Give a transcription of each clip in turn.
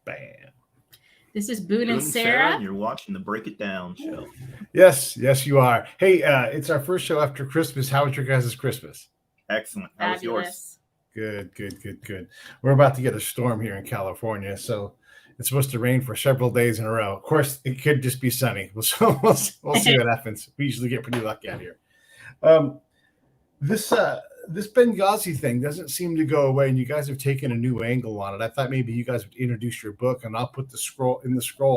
Bam. This is Boone and Sarah, Sarah. and you're watching the Break It Down show. Yes, you are. Hey, it's our first show after Christmas. How was your guys' Christmas? Excellent. How was yours? Fabulous. Good. We're about to get a storm here in California, so it's supposed to rain for several days in a row. Of course, it could just be sunny. We'll see what happens. We usually get pretty lucky out here. This Benghazi thing doesn't seem to go away, and you guys have taken a new angle on it. I thought maybe you guys would introduce your book, and I'll put the scroll.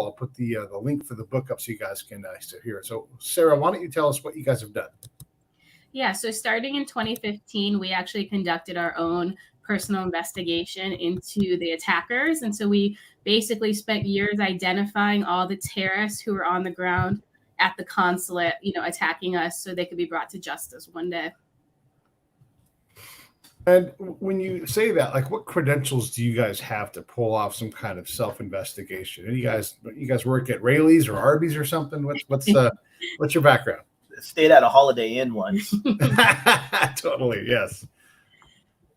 I'll put the link for the book up so you guys can hear it. So, Sarah, why don't you tell us what you guys have done? Yeah, so starting in 2015, we actually conducted our own personal investigation into the attackers. And so we basically spent years identifying all the terrorists who were on the ground at the consulate, attacking us so they could be brought to justice one day. And when you say that, like, what credentials do you guys have to pull off some kind of self-investigation? And you guys work at Rayleigh's or Arby's or something? What's your background? Stayed at a Holiday Inn once. Totally, yes.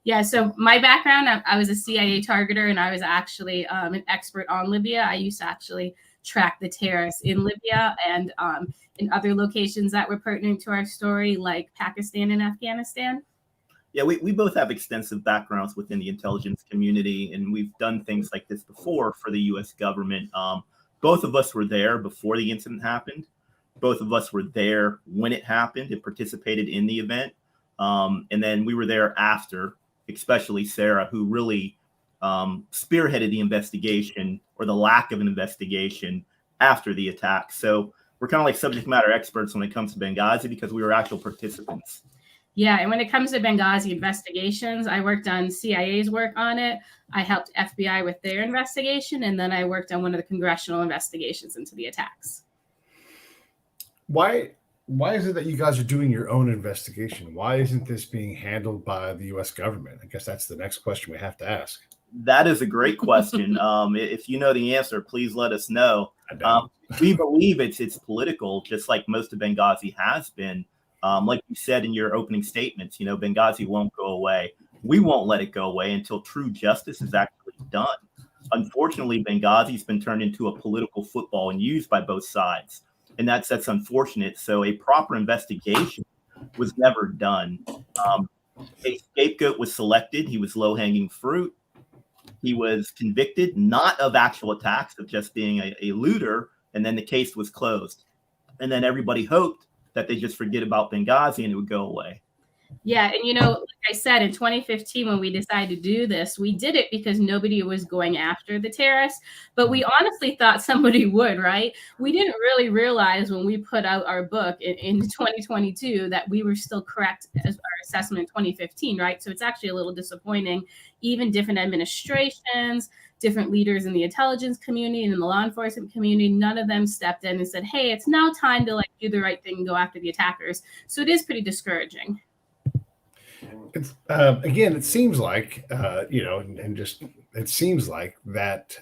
Yeah, so my background, I was a CIA targeter, and I was actually an expert on Libya. I used to actually track the terrorists in Libya and in other locations that were pertinent to our story, like Pakistan and Afghanistan. Yeah, we both have extensive backgrounds within the intelligence community, and we've done things like this before for the U.S. government. Both of us were there before the incident happened. Both of us were there when it happened and participated in the event. And then we were there after, especially Sarah, who really spearheaded the investigation or the lack of an investigation after the attack. So we're kind of like subject matter experts when it comes to Benghazi because we were actual participants. Yeah, and when it comes to Benghazi investigations, I worked on CIA's work on it. I helped FBI with their investigation, and then I worked on one of the congressional investigations into the attacks. Why is it that you guys are doing your own investigation? Why isn't this being handled by the U.S. government? I guess that's the next question we have to ask. That is a great question. If you know the answer, please let us know. We believe it's political, just like most of Benghazi has been. Like you said in your opening statements, Benghazi won't go away. We won't let it go away until true justice is actually done. Unfortunately, Benghazi has been turned into a political football and used by both sides. And that's unfortunate. So a proper investigation was never done. A scapegoat was selected. He was low-hanging fruit. He was convicted, not of actual attacks, of just being a looter. And then the case was closed. And then everybody hoped that they just forget about Benghazi and it would go away. Yeah. And, like I said, in 2015, when we decided to do this, we did it because nobody was going after the terrorists, but we honestly thought somebody would, right? We didn't really realize when we put out our book in 2022 that we were still correct as our assessment in 2015, right? So it's actually a little disappointing. Even different administrations, different leaders in the intelligence community and in the law enforcement community, none of them stepped in and said, hey, it's now time to do the right thing and go after the attackers. So it is pretty discouraging. It's, again, it seems like, it seems like that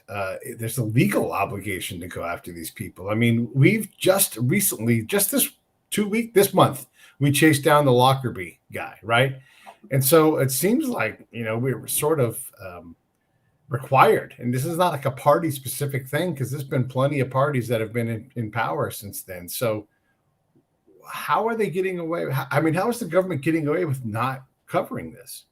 there's a legal obligation to go after these people. I mean, we've just recently, this month, we chased down the Lockerbie guy, right? And so it seems like, we were sort of required. And this is not like a party specific thing because there's been plenty of parties that have been in power since then. So how are they getting away? How is the government getting away with not covering this?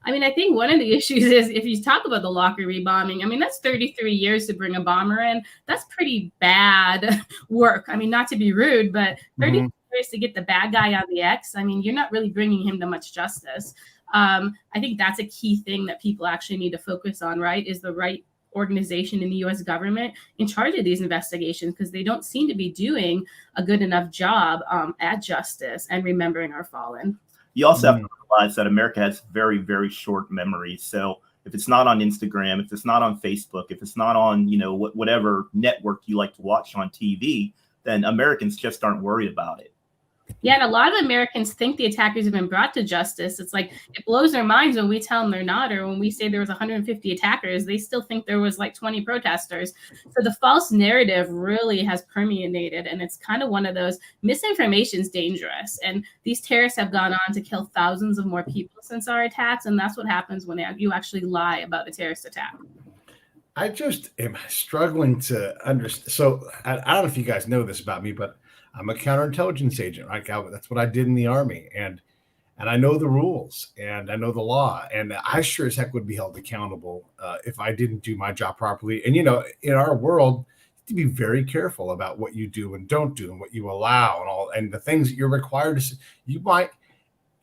I mean, I think one of the issues is if you talk about the Lockerbie bombing, that's 33 years to bring a bomber in. That's pretty bad work. Not to be rude, but 33 years to get the bad guy on the X. You're not really bringing him to much justice. I think that's a key thing that people actually need to focus on, right? Is the right organization in the U.S. government in charge of these investigations, because they don't seem to be doing a good enough job at justice and remembering our fallen. You also have to realize that America has very, very short memories. So if it's not on Instagram, if it's not on Facebook, if it's not on, whatever network you like to watch on TV, then Americans just aren't worried about it. Yeah, and a lot of Americans think the attackers have been brought to justice. It's like it blows their minds when we tell them they're not, or when we say there was 150 attackers, they still think there was 20 protesters. So the false narrative really has permeated, and it's kind of one of those misinformation is dangerous. And these terrorists have gone on to kill thousands of more people since our attacks, and that's what happens when you actually lie about a terrorist attack. I just am struggling to understand. So I don't know if you guys know this about me, but I'm a counterintelligence agent. Right? That's what I did in the Army, and I know the rules and I know the law, and I sure as heck would be held accountable if I didn't do my job properly. And in our world, you have to be very careful about what you do and don't do, and what you allow, and all, and the things that you're required to. You might,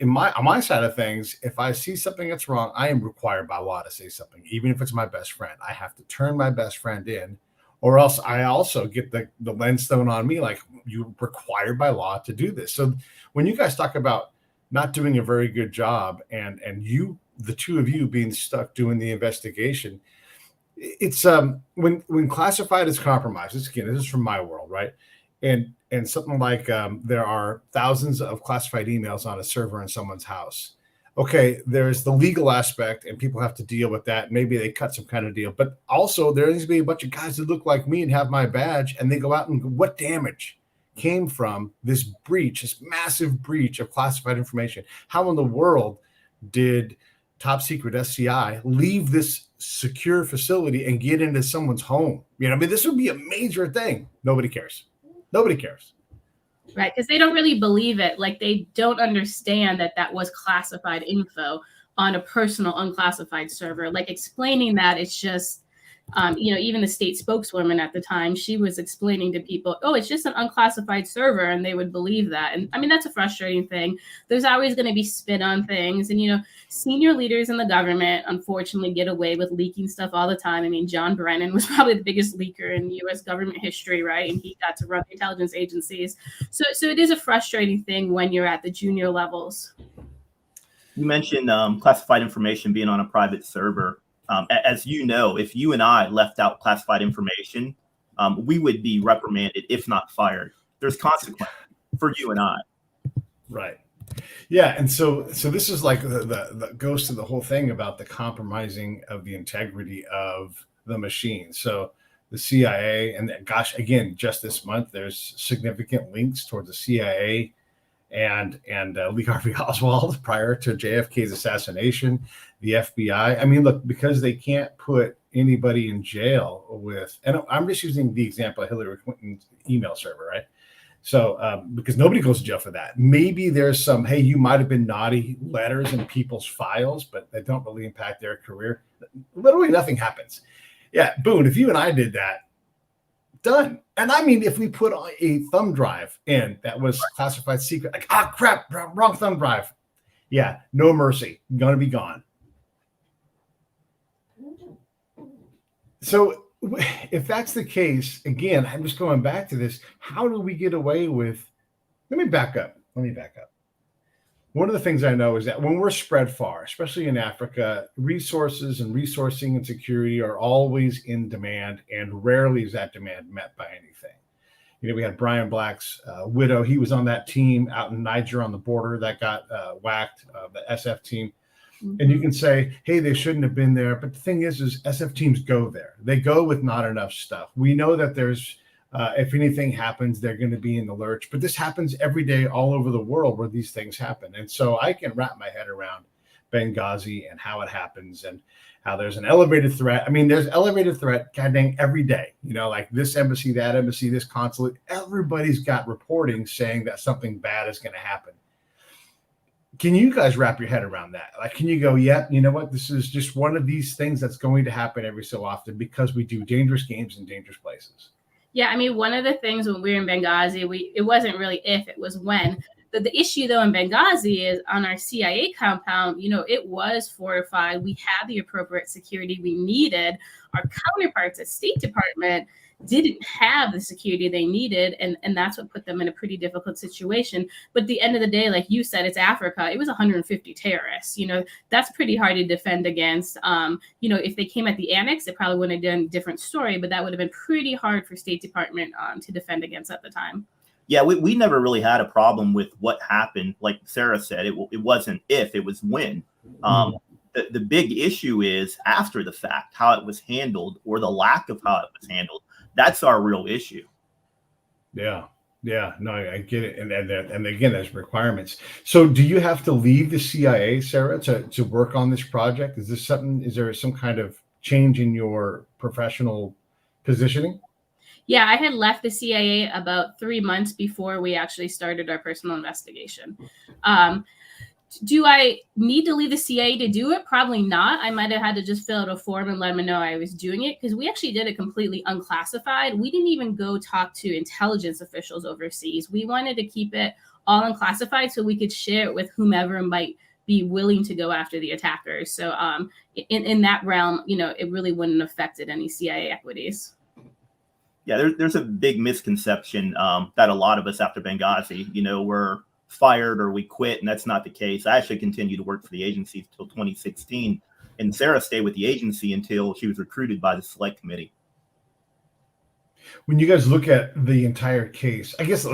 on my side of things, if I see something that's wrong, I am required by law to say something, even if it's my best friend. I have to turn my best friend in, or else I also get the lens thrown on me, like, you're required by law to do this. So when you guys talk about not doing a very good job, and you, the two of you, being stuck doing the investigation, it's when classified is compromised. This is from my world, right? And something like there are thousands of classified emails on a server in someone's house. Okay, there's the legal aspect, and people have to deal with that. Maybe they cut some kind of deal, but also there needs to be a bunch of guys that look like me and have my badge, and they go out and go, what damage came from this breach, this massive breach of classified information? How in the world did top secret SCI leave this secure facility and get into someone's home? This would be a major thing. Nobody cares. Nobody cares. Right, because they don't really believe it. Like, they don't understand that was classified info on a personal unclassified server. Like, explaining that, it's just, even the state spokeswoman at the time, she was explaining to people, oh, it's just an unclassified server, and they would believe that. And I mean, that's a frustrating thing. There's always going to be spin on things. And, senior leaders in the government, unfortunately, get away with leaking stuff all the time. I mean, John Brennan was probably the biggest leaker in U.S. government history, right? And he got to run the intelligence agencies. So it is a frustrating thing when you're at the junior levels. You mentioned classified information being on a private server. As you know, if you and I left out classified information, we would be reprimanded, if not fired. There's consequences for you and I. Right. Yeah. And so this is like the goes to the whole thing about the compromising of the integrity of the machine. So the CIA, and gosh, again, just this month, there's significant links towards the CIA and Lee Harvey Oswald prior to JFK's assassination, the FBI. I mean, look, because they can't put anybody in jail with, and I'm just using the example of Hillary Clinton's email server, right? So because nobody goes to jail for that. Maybe there's some, hey, you might have been naughty letters in people's files, but they don't really impact their career. Literally nothing happens. Yeah, Boone, if you and I did that, done. And I mean, if we put a thumb drive in that was classified secret, like, crap, wrong thumb drive. Yeah, no mercy, gonna be gone. So if that's the case, again, I'm just going back to this. How do we get away with, let me back up. One of the things I know is that when we're spread far, especially in Africa, resources and resourcing and security are always in demand, and rarely is that demand met by anything. We had Brian Black's widow. He was on that team out in Niger on the border that got whacked, the SF team. Mm-hmm. And you can say, hey, they shouldn't have been there. But the thing is SF teams go there. They go with not enough stuff. We know that there's, if anything happens, they're going to be in the lurch. But this happens every day all over the world where these things happen. And so I can wrap my head around Benghazi and how it happens, and how there's an elevated threat. I mean, there's elevated threat God dang every day, like this embassy, that embassy, this consulate. Everybody's got reporting saying that something bad is going to happen. Can you guys wrap your head around that? Like, can you go, yeah, you know what? This is just one of these things that's going to happen every so often because we do dangerous games in dangerous places. Yeah, I mean, one of the things when we were in Benghazi, it wasn't really if, it was when. The issue, though, in Benghazi is on our CIA compound, it was fortified. We had the appropriate security we needed. Our counterparts at State Department didn't have the security they needed, and that's what put them in a pretty difficult situation. But at the end of the day, like you said, it's Africa. It was 150 terrorists. That's pretty hard to defend against. If they came at the annex, it probably wouldn't have done a different story, but that would have been pretty hard for State Department to defend against at the time. Yeah, we never really had a problem with what happened. Like Sarah said, it wasn't if, it was when. The big issue is after the fact, how it was handled, or the lack of how it was handled. That's our real issue. Yeah, no, I get it. And again, there's requirements. So do you have to leave the CIA, Sarah, to work on this project? Is there some kind of change in your professional positioning? Yeah, I had left the CIA about 3 months before we actually started our personal investigation. Do I need to leave the CIA to do it? Probably not. I might have had to just fill out a form and let them know I was doing it, because we actually did it completely unclassified. We didn't even go talk to intelligence officials overseas. We wanted to keep it all unclassified so we could share it with whomever might be willing to go after the attackers. So in that realm, it really wouldn't have affected any CIA equities. Yeah, there's a big misconception that a lot of us after Benghazi, were fired or we quit, and that's not the case. I actually continued to work for the agency until 2016, and Sarah stayed with the agency until she was recruited by the select committee. When you guys look at the entire case, I guess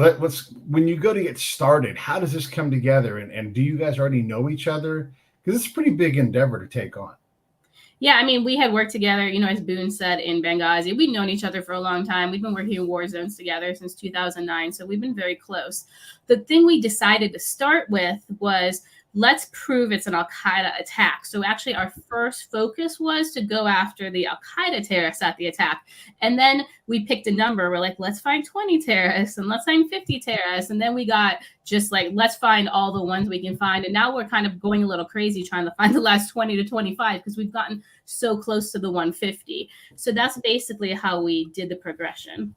when you go to get started, how does this come together? And do you guys already know each other? Because it's a pretty big endeavor to take on. Yeah, I mean, we had worked together, as Boone said, in Benghazi. We'd known each other for a long time. We've been working in war zones together since 2009, so we've been very close. The thing we decided to start with was, let's prove it's an al-Qa'ida attack. So actually our first focus was to go after the al-Qa'ida terrorists at the attack. And then we picked a number. We're like, let's find 20 terrorists and let's find 50 terrorists. And then we got just like, let's find all the ones we can find. And now we're kind of going a little crazy trying to find the last 20 to 25 because we've gotten so close to the 150. So that's basically how we did the progression.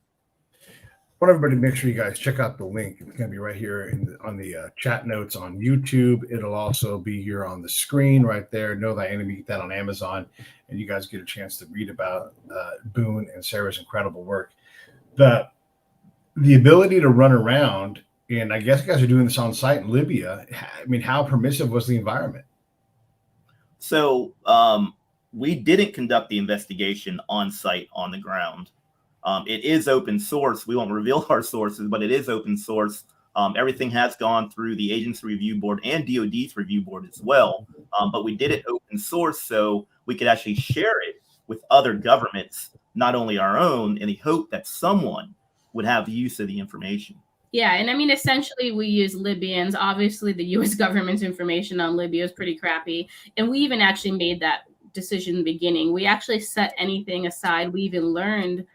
I want everybody to make sure you guys check out the link. It's going to be right here on the chat notes on YouTube. It'll also be here on the screen right there. Know Thy Enemy, get that on Amazon, and you guys get a chance to read about Boone and Sarah's incredible work. The ability to run around, and I guess you guys are doing this on site in Libya. I mean, how permissive was the environment? So we didn't conduct the investigation on site on the ground. It is open source. We won't reveal our sources, but it is open source. Everything has gone through the Agency Review Board and DoD's Review Board as well. But we did it open source so we could actually share it with other governments, not only our own, in the hope that someone would have use of the information. Yeah, and I mean, essentially, we use Libyans. Obviously, the U.S. government's information on Libya is pretty crappy. And we even actually made that decision in the beginning. We actually set anything aside. We even learned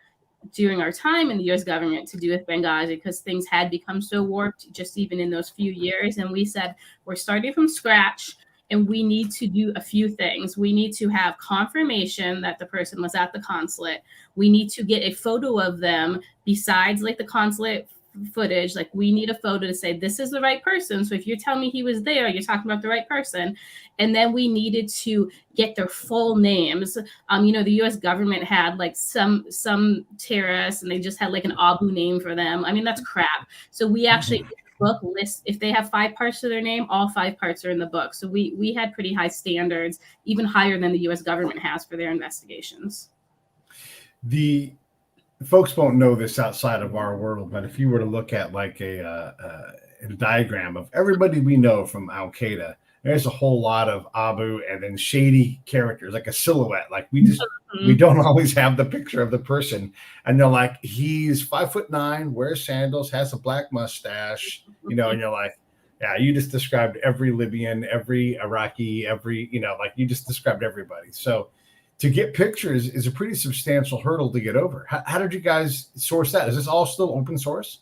during our time in the U.S. government to do with Benghazi because things had become so warped just even in those few years. And we said, we're starting from scratch and we need to do a few things. We need to have confirmation that the person was at the consulate. We need to get a photo of them besides like the consulate footage. Like we need a photo to say this is the right person. So if you're telling me he was there, you're talking about the right person. And then we needed to get their full names. The U.S. government had like some terrorists and they just had like an Abu name for them. I mean, that's crap. So we actually book list, if they have 5 parts to their name, all 5 parts are in the book. So we had pretty high standards, even higher than the U.S. government has for their investigations. The folks won't know this outside of our world, but if you were to look at like a diagram of everybody we know from al-Qa'ida, there's a whole lot of Abu and then shady characters, like a silhouette. Like we don't always have the picture of the person. And they're like, he's 5'9", wears sandals, has a black mustache, and you're like, yeah, you just described every Libyan, every Iraqi, like you just described everybody. So to get pictures is a pretty substantial hurdle to get over. How did you guys source that? Is this all still open source?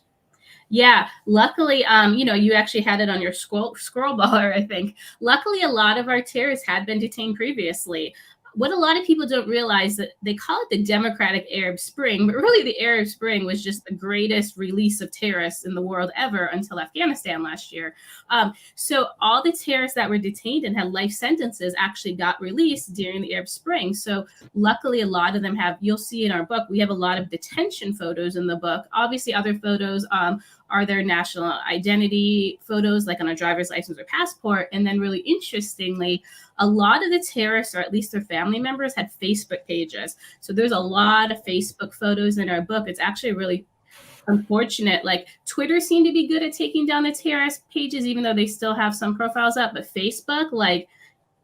Yeah, luckily, you actually had it on your scroll bar, I think. Luckily, a lot of our terrorists had been detained previously. What a lot of people don't realize that they call it the Democratic Arab Spring, but really the Arab Spring was just the greatest release of terrorists in the world ever until Afghanistan last year. So all the terrorists that were detained and had life sentences actually got released during the Arab Spring. So luckily, a lot of them you'll see in our book, we have a lot of detention photos in the book. Obviously, other photos are their national identity photos, like on a driver's license or passport. And then really interestingly, a lot of the terrorists, or at least their family members, had Facebook pages. So there's a lot of Facebook photos in our book. It's actually really unfortunate. Like Twitter seemed to be good at taking down the terrorist pages, even though they still have some profiles up. But Facebook, like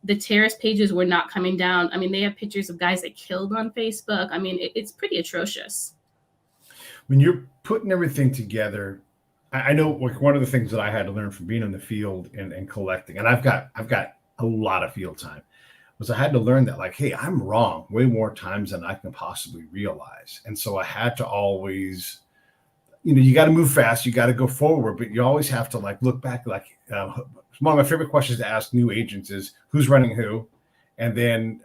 the terrorist pages were not coming down. I mean, they have pictures of guys they killed on Facebook. I mean, it's pretty atrocious. When you're putting everything together, I know like one of the things that I had to learn from being in the field and collecting, and I've got a lot of field time. was I had to learn that, like, hey, I'm wrong way more times than I can possibly realize. And so I had to always, you got to move fast, you got to go forward, but you always have to like look back. Like one of my favorite questions to ask new agents is who's running who, and then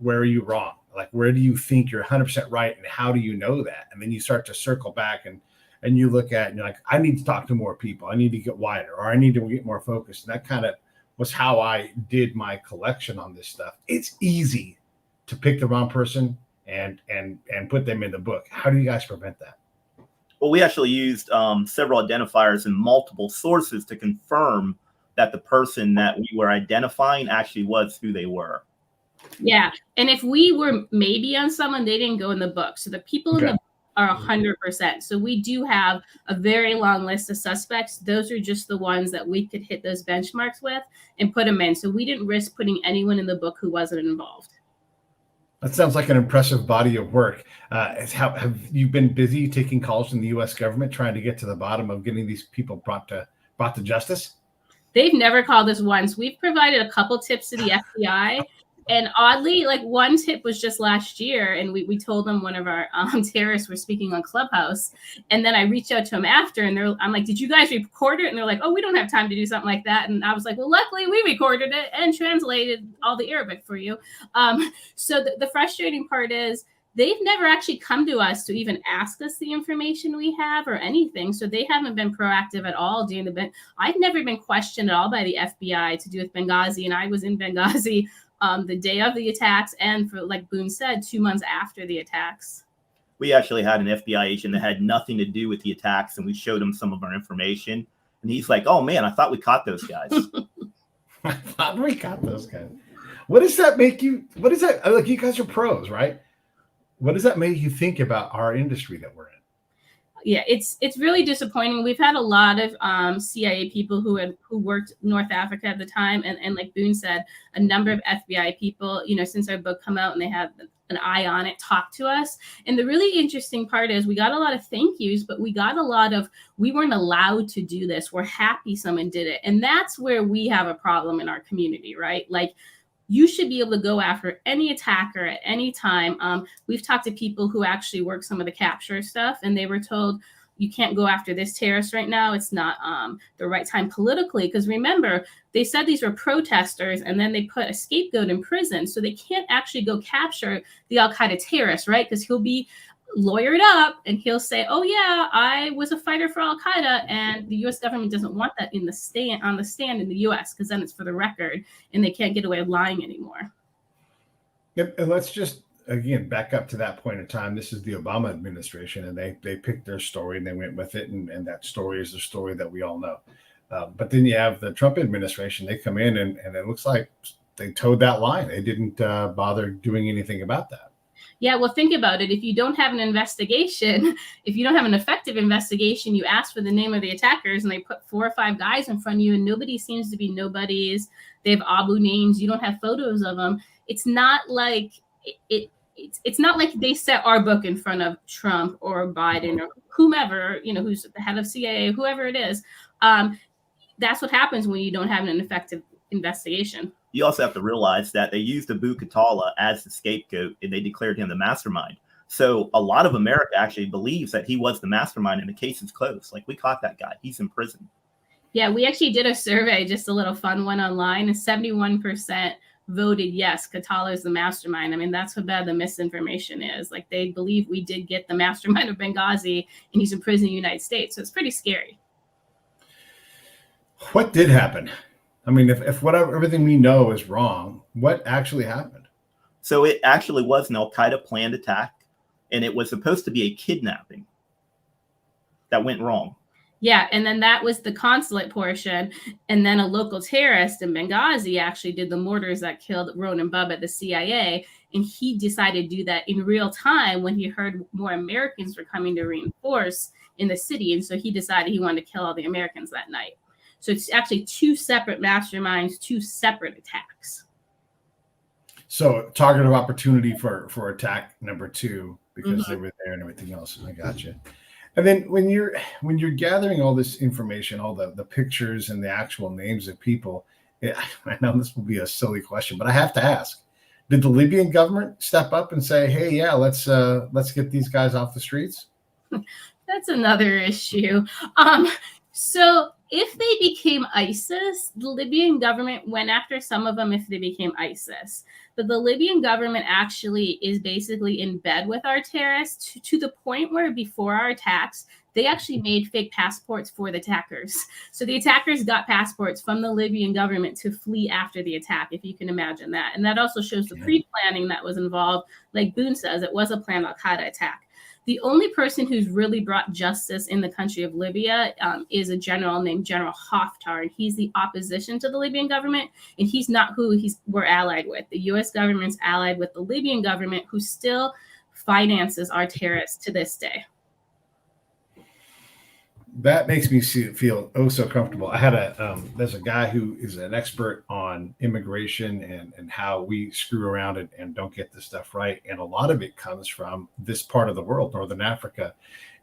where are you wrong? Like, where do you think you're 100% right, and how do you know that? And then you start to circle back and you look at, and you're like, I need to talk to more people, I need to get wider, or I need to get more focused. And that kind of was how I did my collection on this stuff. It's easy to pick the wrong person and put them in the book. How do you guys prevent that? Well, we actually used several identifiers and multiple sources to confirm that the person that we were identifying actually was who they were. Yeah. And if we were maybe on someone, they didn't go in the book. So the people in the book are 100%. So we do have a very long list of suspects. Those are just the ones that we could hit those benchmarks with and put them in. So we didn't risk putting anyone in the book who wasn't involved. That sounds like an impressive body of work. Have you been busy taking calls from the U.S. government trying to get to the bottom of getting these people brought to justice? They've never called us once. We've provided a couple tips to the FBI. And oddly, like one tip was just last year, and we told them one of our terrorists were speaking on Clubhouse. And then I reached out to them after, and I'm like, did you guys record it? And they're like, oh, we don't have time to do something like that. And I was like, well, luckily we recorded it and translated all the Arabic for you. So the frustrating part is they've never actually come to us to even ask us the information we have or anything. So they haven't been proactive at all during the event. I've never been questioned at all by the FBI to do with Benghazi, and I was in Benghazi the day of the attacks, and for, like Boone said, 2 months after the attacks. We actually had an FBI agent that had nothing to do with the attacks, and we showed him some of our information, and he's like, oh man, I thought we caught those guys. I thought we caught those guys. What does that make you, what is that, like, you guys are pros, right? What does that make you think about our industry that we're in? Yeah, it's really disappointing. We've had a lot of CIA people who worked North Africa at the time, and like Boone said, a number of FBI people, since our book come out and they have an eye on it, talk to us. And the really interesting part is we got a lot of thank yous, but we got a lot of, we weren't allowed to do this. We're happy someone did it. And that's where we have a problem in our community, right? Like, you should be able to go after any attacker at any time. We've talked to people who actually work some of the capture stuff, and they were told, you can't go after this terrorist right now. It's not the right time politically. Because remember, they said these were protesters, and then they put a scapegoat in prison. So they can't actually go capture the al-Qa'ida terrorist, right? Because he'll be lawyered up and he'll say, oh yeah, I was a fighter for al-Qa'ida, and the U.S. government doesn't want that on the stand in the U.S. because then it's for the record and they can't get away with lying anymore. Yep, and let's just again back up to that point in time. This is the Obama administration, and they picked their story and they went with it, and that story is the story that we all know. But then you have the Trump administration. They come in and it looks like they towed that line. They didn't bother doing anything about that. Yeah, well, think about it. If you don't have an investigation, if you don't have an effective investigation, you ask for the name of the attackers and they put 4 or 5 guys in front of you and nobody seems to be nobodies. They have Abu names. You don't have photos of them. It's not like it's not like they set our book in front of Trump or Biden or whomever, who's the head of CIA, whoever it is. That's what happens when you don't have an effective investigation. You also have to realize that they used Abu Qatala as the scapegoat, and they declared him the mastermind. So a lot of America actually believes that he was the mastermind, and the case is closed. Like, we caught that guy. He's in prison. Yeah, we actually did a survey, just a little fun one online, and 71% voted yes, Qatala is the mastermind. I mean, that's how bad the misinformation is. Like, they believe we did get the mastermind of Benghazi, and he's in prison in the United States. So it's pretty scary. What did happen? I mean, if everything we know is wrong, what actually happened? So it actually was an al-Qaeda planned attack, and it was supposed to be a kidnapping that went wrong. Yeah, and then that was the consulate portion, and then a local terrorist in Benghazi actually did the mortars that killed Ronan Bubb at the CIA, and he decided to do that in real time when he heard more Americans were coming to reinforce in the city, and so he decided he wanted to kill all the Americans that night. So it's actually 2 separate masterminds, 2 separate attacks. So target of opportunity for attack number 2, because they were there and everything else. I got you. And then when you're gathering all this information, all the pictures and the actual names of people, I know this will be a silly question, but I have to ask. Did the Libyan government step up and say, "Hey, yeah, let's get these guys off the streets"? That's another issue. So if they became ISIS, the Libyan government went after some of them if they became ISIS. But the Libyan government actually is basically in bed with our terrorists to the point where before our attacks, they actually made fake passports for the attackers. So the attackers got passports from the Libyan government to flee after the attack, if you can imagine that. And that also shows the pre-planning that was involved. Like Boone says, it was a planned al-Qa'ida attack. The only person who's really brought justice in the country of Libya is a general named General Haftar, and he's the opposition to the Libyan government, and he's not who we're allied with. The U.S. government's allied with the Libyan government, who still finances our terrorists to this day. That makes me feel oh so comfortable. I had there's a guy who is an expert on immigration and how we screw around and don't get this stuff right. And a lot of it comes from this part of the world, Northern Africa.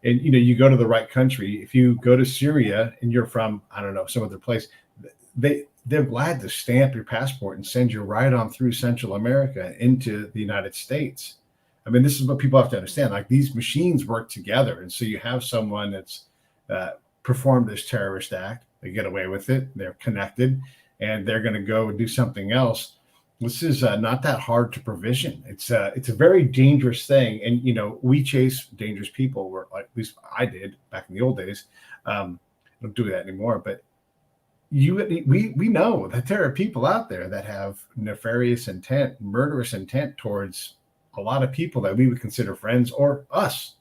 And, you go to the right country. If you go to Syria and you're from, I don't know, some other place, they're glad to stamp your passport and send you right on through Central America into the United States. I mean, this is what people have to understand. Like, these machines work together. And so you have someone that's performed this terrorist act, they get away with it, they're connected, and they're going to go and do something else. This is not that hard to provision. It's a very dangerous thing, and we chase dangerous people. Or at least I did back in the old days. I don't do that anymore. But we know that there are people out there that have nefarious intent, murderous intent towards a lot of people that we would consider friends or us.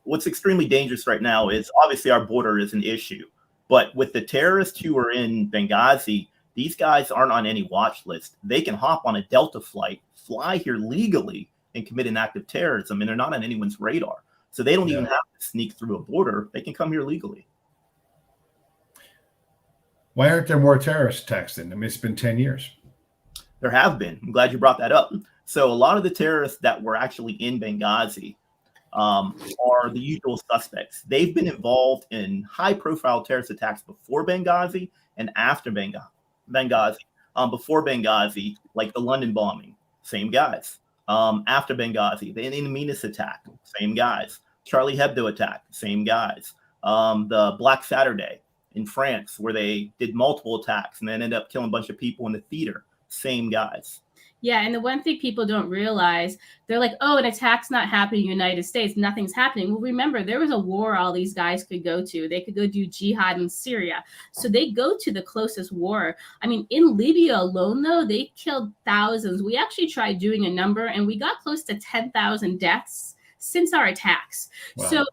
What's extremely dangerous right now is obviously our border is an issue, but with the terrorists who are in Benghazi, these guys aren't on any watch list. They can hop on a Delta flight, fly here legally, and commit an act of terrorism, and they're not on anyone's radar. So they don't even have to sneak through a border. They can come here legally. Why aren't there more terrorist attacks then? I mean, it's been 10 years. There have been. I'm glad you brought that up. So a lot of the terrorists that were actually in Benghazi are the usual suspects. They've been involved in high-profile terrorist attacks before Benghazi and after Benghazi. Before Benghazi, like the London bombing, same guys. After Benghazi, the In Amenas attack, same guys. Charlie Hebdo attack, same guys. The Black Saturday in France, where they did multiple attacks and then ended up killing a bunch of people in the theater, same guys. Yeah, and the one thing people don't realize, they're like, oh, an attack's not happening in the United States. Nothing's happening. Well, remember, there was a war all these guys could go to. They could go do jihad in Syria. So they go to the closest war. I mean, in Libya alone, though, they killed thousands. We actually tried doing a number, and we got close to 10,000 deaths since our attacks. Wow. So,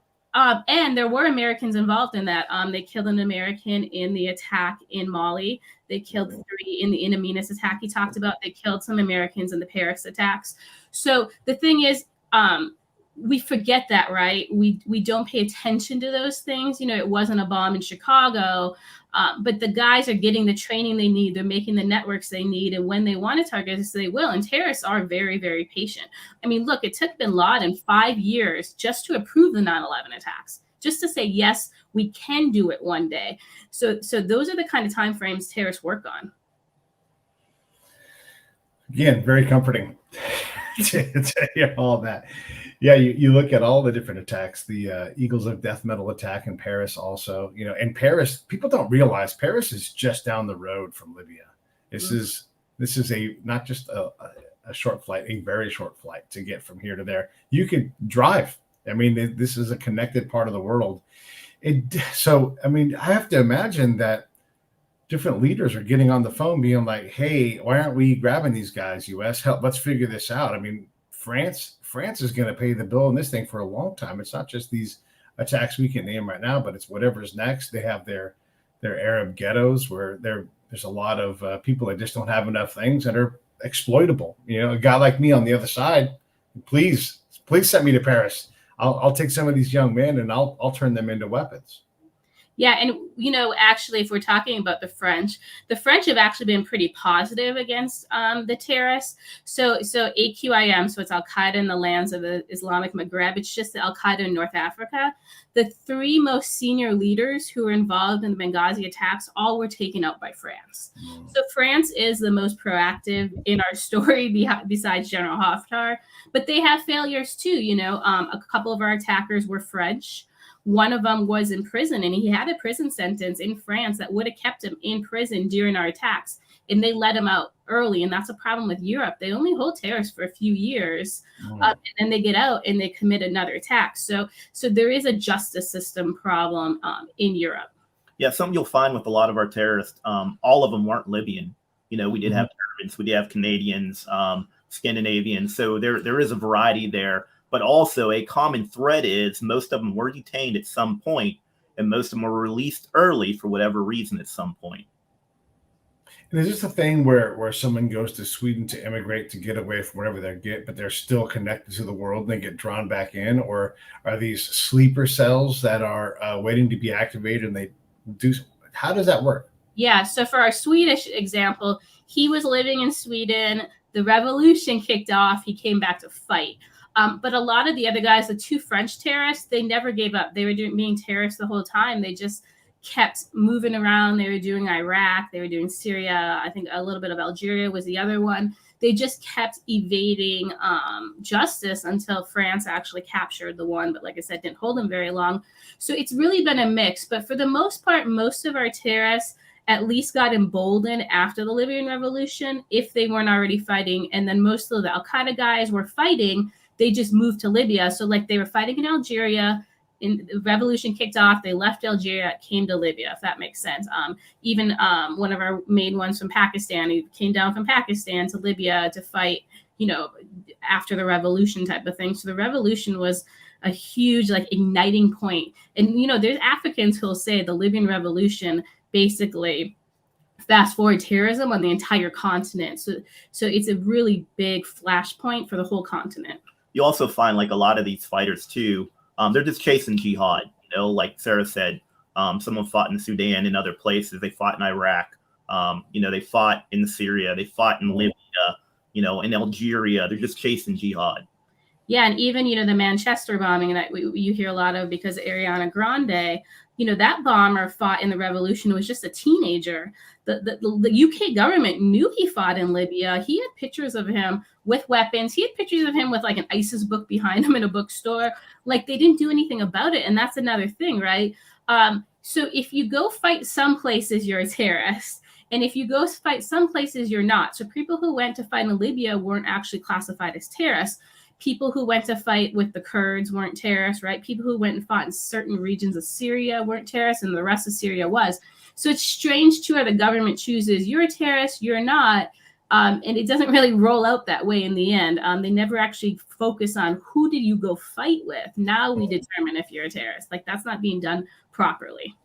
and there were Americans involved in that. They killed an American in the attack in Mali. They killed 3 in the In Amenas attack he talked about. They killed some Americans in the Paris attacks. So the thing is, we forget that, right? We don't pay attention to those things. It wasn't a bomb in Chicago, but the guys are getting the training they need. They're making the networks they need. And when they want to target us, they will. And terrorists are very, very patient. I mean, look, it took bin Laden 5 years just to approve the 9/11 attacks, just to say, yes, we can do it one day. So those are the kind of timeframes terrorists work on. Again, very comforting to hear all that. Yeah, you look at all the different attacks, the Eagles of Death Metal attack in Paris also, and Paris, people don't realize Paris is just down the road from Libya. This is not just a short flight, a very short flight to get from here to there. You can drive. I mean, this is a connected part of the world. So, I mean, I have to imagine that different leaders are getting on the phone being like, hey, why aren't we grabbing these guys, U.S.? Help, let's figure this out. I mean, France is going to pay the bill in this thing for a long time. It's not just these attacks we can name right now, but it's whatever's next. They have their Arab ghettos where there's a lot of people that just don't have enough things that are exploitable. A guy like me on the other side, please send me to Paris. I'll take some of these young men and I'll turn them into weapons. Yeah, and actually, if we're talking about the French have actually been pretty positive against the terrorists. So AQIM, so it's Al-Qaeda in the lands of the Islamic Maghreb. It's just the Al-Qaeda in North Africa. The three most senior leaders who were involved in the Benghazi attacks all were taken out by France. So France is the most proactive in our story besides General Haftar, but they have failures too. A couple of our attackers were French. One of them was in prison, and he had a prison sentence in France that would have kept him in prison during our attacks, and they let him out early. And that's a problem with Europe. They only hold terrorists for a few years, and then they get out and they commit another attack. So there is a justice system problem in Europe. Yeah, something you'll find with a lot of our terrorists, all of them weren't Libyan. We did have Germans, we did have Canadians, Scandinavians. So there is a variety there. But also a common thread is most of them were detained at some point, and most of them were released early for whatever reason at some point. And is this a thing where someone goes to Sweden to immigrate to get away from whatever they get, but they're still connected to the world and they get drawn back in? Or are these sleeper cells that are waiting to be activated and they do? How does that work? Yeah, so for our Swedish example, he was living in Sweden. The revolution kicked off. He came back to fight. But a lot of the other guys, the two French terrorists, they never gave up. They were being terrorists the whole time. They just kept moving around. They were doing Iraq. They were doing Syria. I think a little bit of Algeria was the other one. They just kept evading justice until France actually captured the one. But like I said, didn't hold them very long. So it's really been a mix. But for the most part, most of our terrorists at least got emboldened after the Libyan revolution if they weren't already fighting. And then most of the Al-Qaeda guys were fighting. They just moved to Libya. So like they were fighting in Algeria, and the revolution kicked off. They left Algeria, came to Libya, if that makes sense. Even one of our main ones from Pakistan, he came down from Pakistan to Libya to fight, after the revolution type of thing. So the revolution was a huge igniting point. And, there's Africans who'll say the Libyan revolution basically fast forward terrorism on the entire continent. So it's a really big flashpoint for the whole continent. You also find a lot of these fighters too, they're just chasing jihad. Like Sarah said, someone fought in Sudan and other places. They fought in Iraq. They fought in Syria. They fought in Libya. In Algeria. They're just chasing jihad. Yeah, and even the Manchester bombing that you hear a lot of because Ariana Grande. That bomber fought in the revolution, was just a teenager. The UK government knew he fought in Libya. He had pictures of him with weapons. He had pictures of him with an ISIS book behind him in a bookstore. They didn't do anything about it. And that's another thing, right? So if you go fight some places, you're a terrorist. And if you go fight some places, you're not. So people who went to fight in Libya weren't actually classified as terrorists. People who went to fight with the Kurds weren't terrorists, right? People who went and fought in certain regions of Syria weren't terrorists, and the rest of Syria was. So it's strange too how the government chooses you're a terrorist, you're not, and it doesn't really roll out that way in the end. They never actually focus on who did you go fight with. Now we determine if you're a terrorist. That's not being done properly.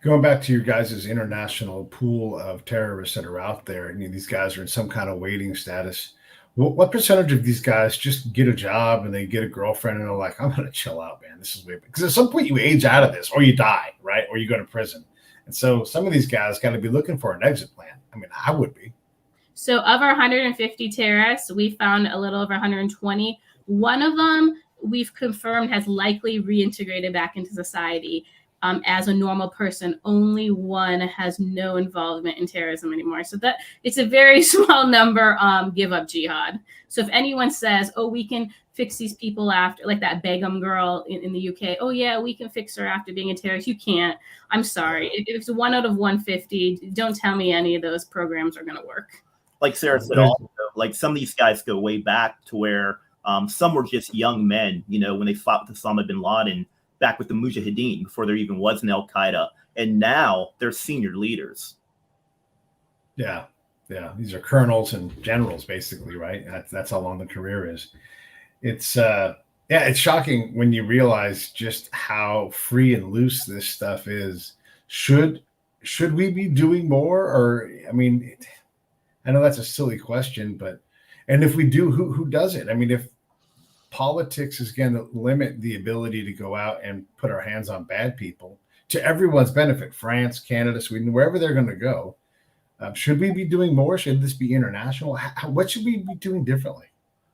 Going back to your guys' international pool of terrorists that are out there, and these guys are in some kind of waiting status. What percentage of these guys just get a job and they get a girlfriend and they're like, I'm going to chill out, man. This is weird. Because at some point you age out of this or you die, right? Or you go to prison. And so some of these guys got to be looking for an exit plan. I mean, I would be. So of our 150 terrorists, we found a little over 120. One of them we've confirmed has likely reintegrated back into society. As a normal person. Only one has no involvement in terrorism anymore. So that it's a very small number give up jihad. So if anyone says, oh, we can fix these people after, like that Begum girl in the UK, oh yeah, we can fix her after being a terrorist. You can't. I'm sorry. If it's 1 out of 150, don't tell me any of those programs are going to work. Like Sarah said, also, some of these guys go way back to where some were just young men, when they fought with Osama bin Laden, back with the Mujahideen before there even was an al-Qaeda, and now they're senior leaders. Yeah, these are colonels and generals, basically, right? That's how long the career is. It's it's shocking when you realize just how free and loose this stuff is. Should we be doing more? Or I mean, I know that's a silly question, and if we do, who does it? I mean, if politics is going to limit the ability to go out and put our hands on bad people, to everyone's benefit, France, Canada, Sweden, wherever they're going to go. Should we be doing more? Should this be international? What should we be doing differently?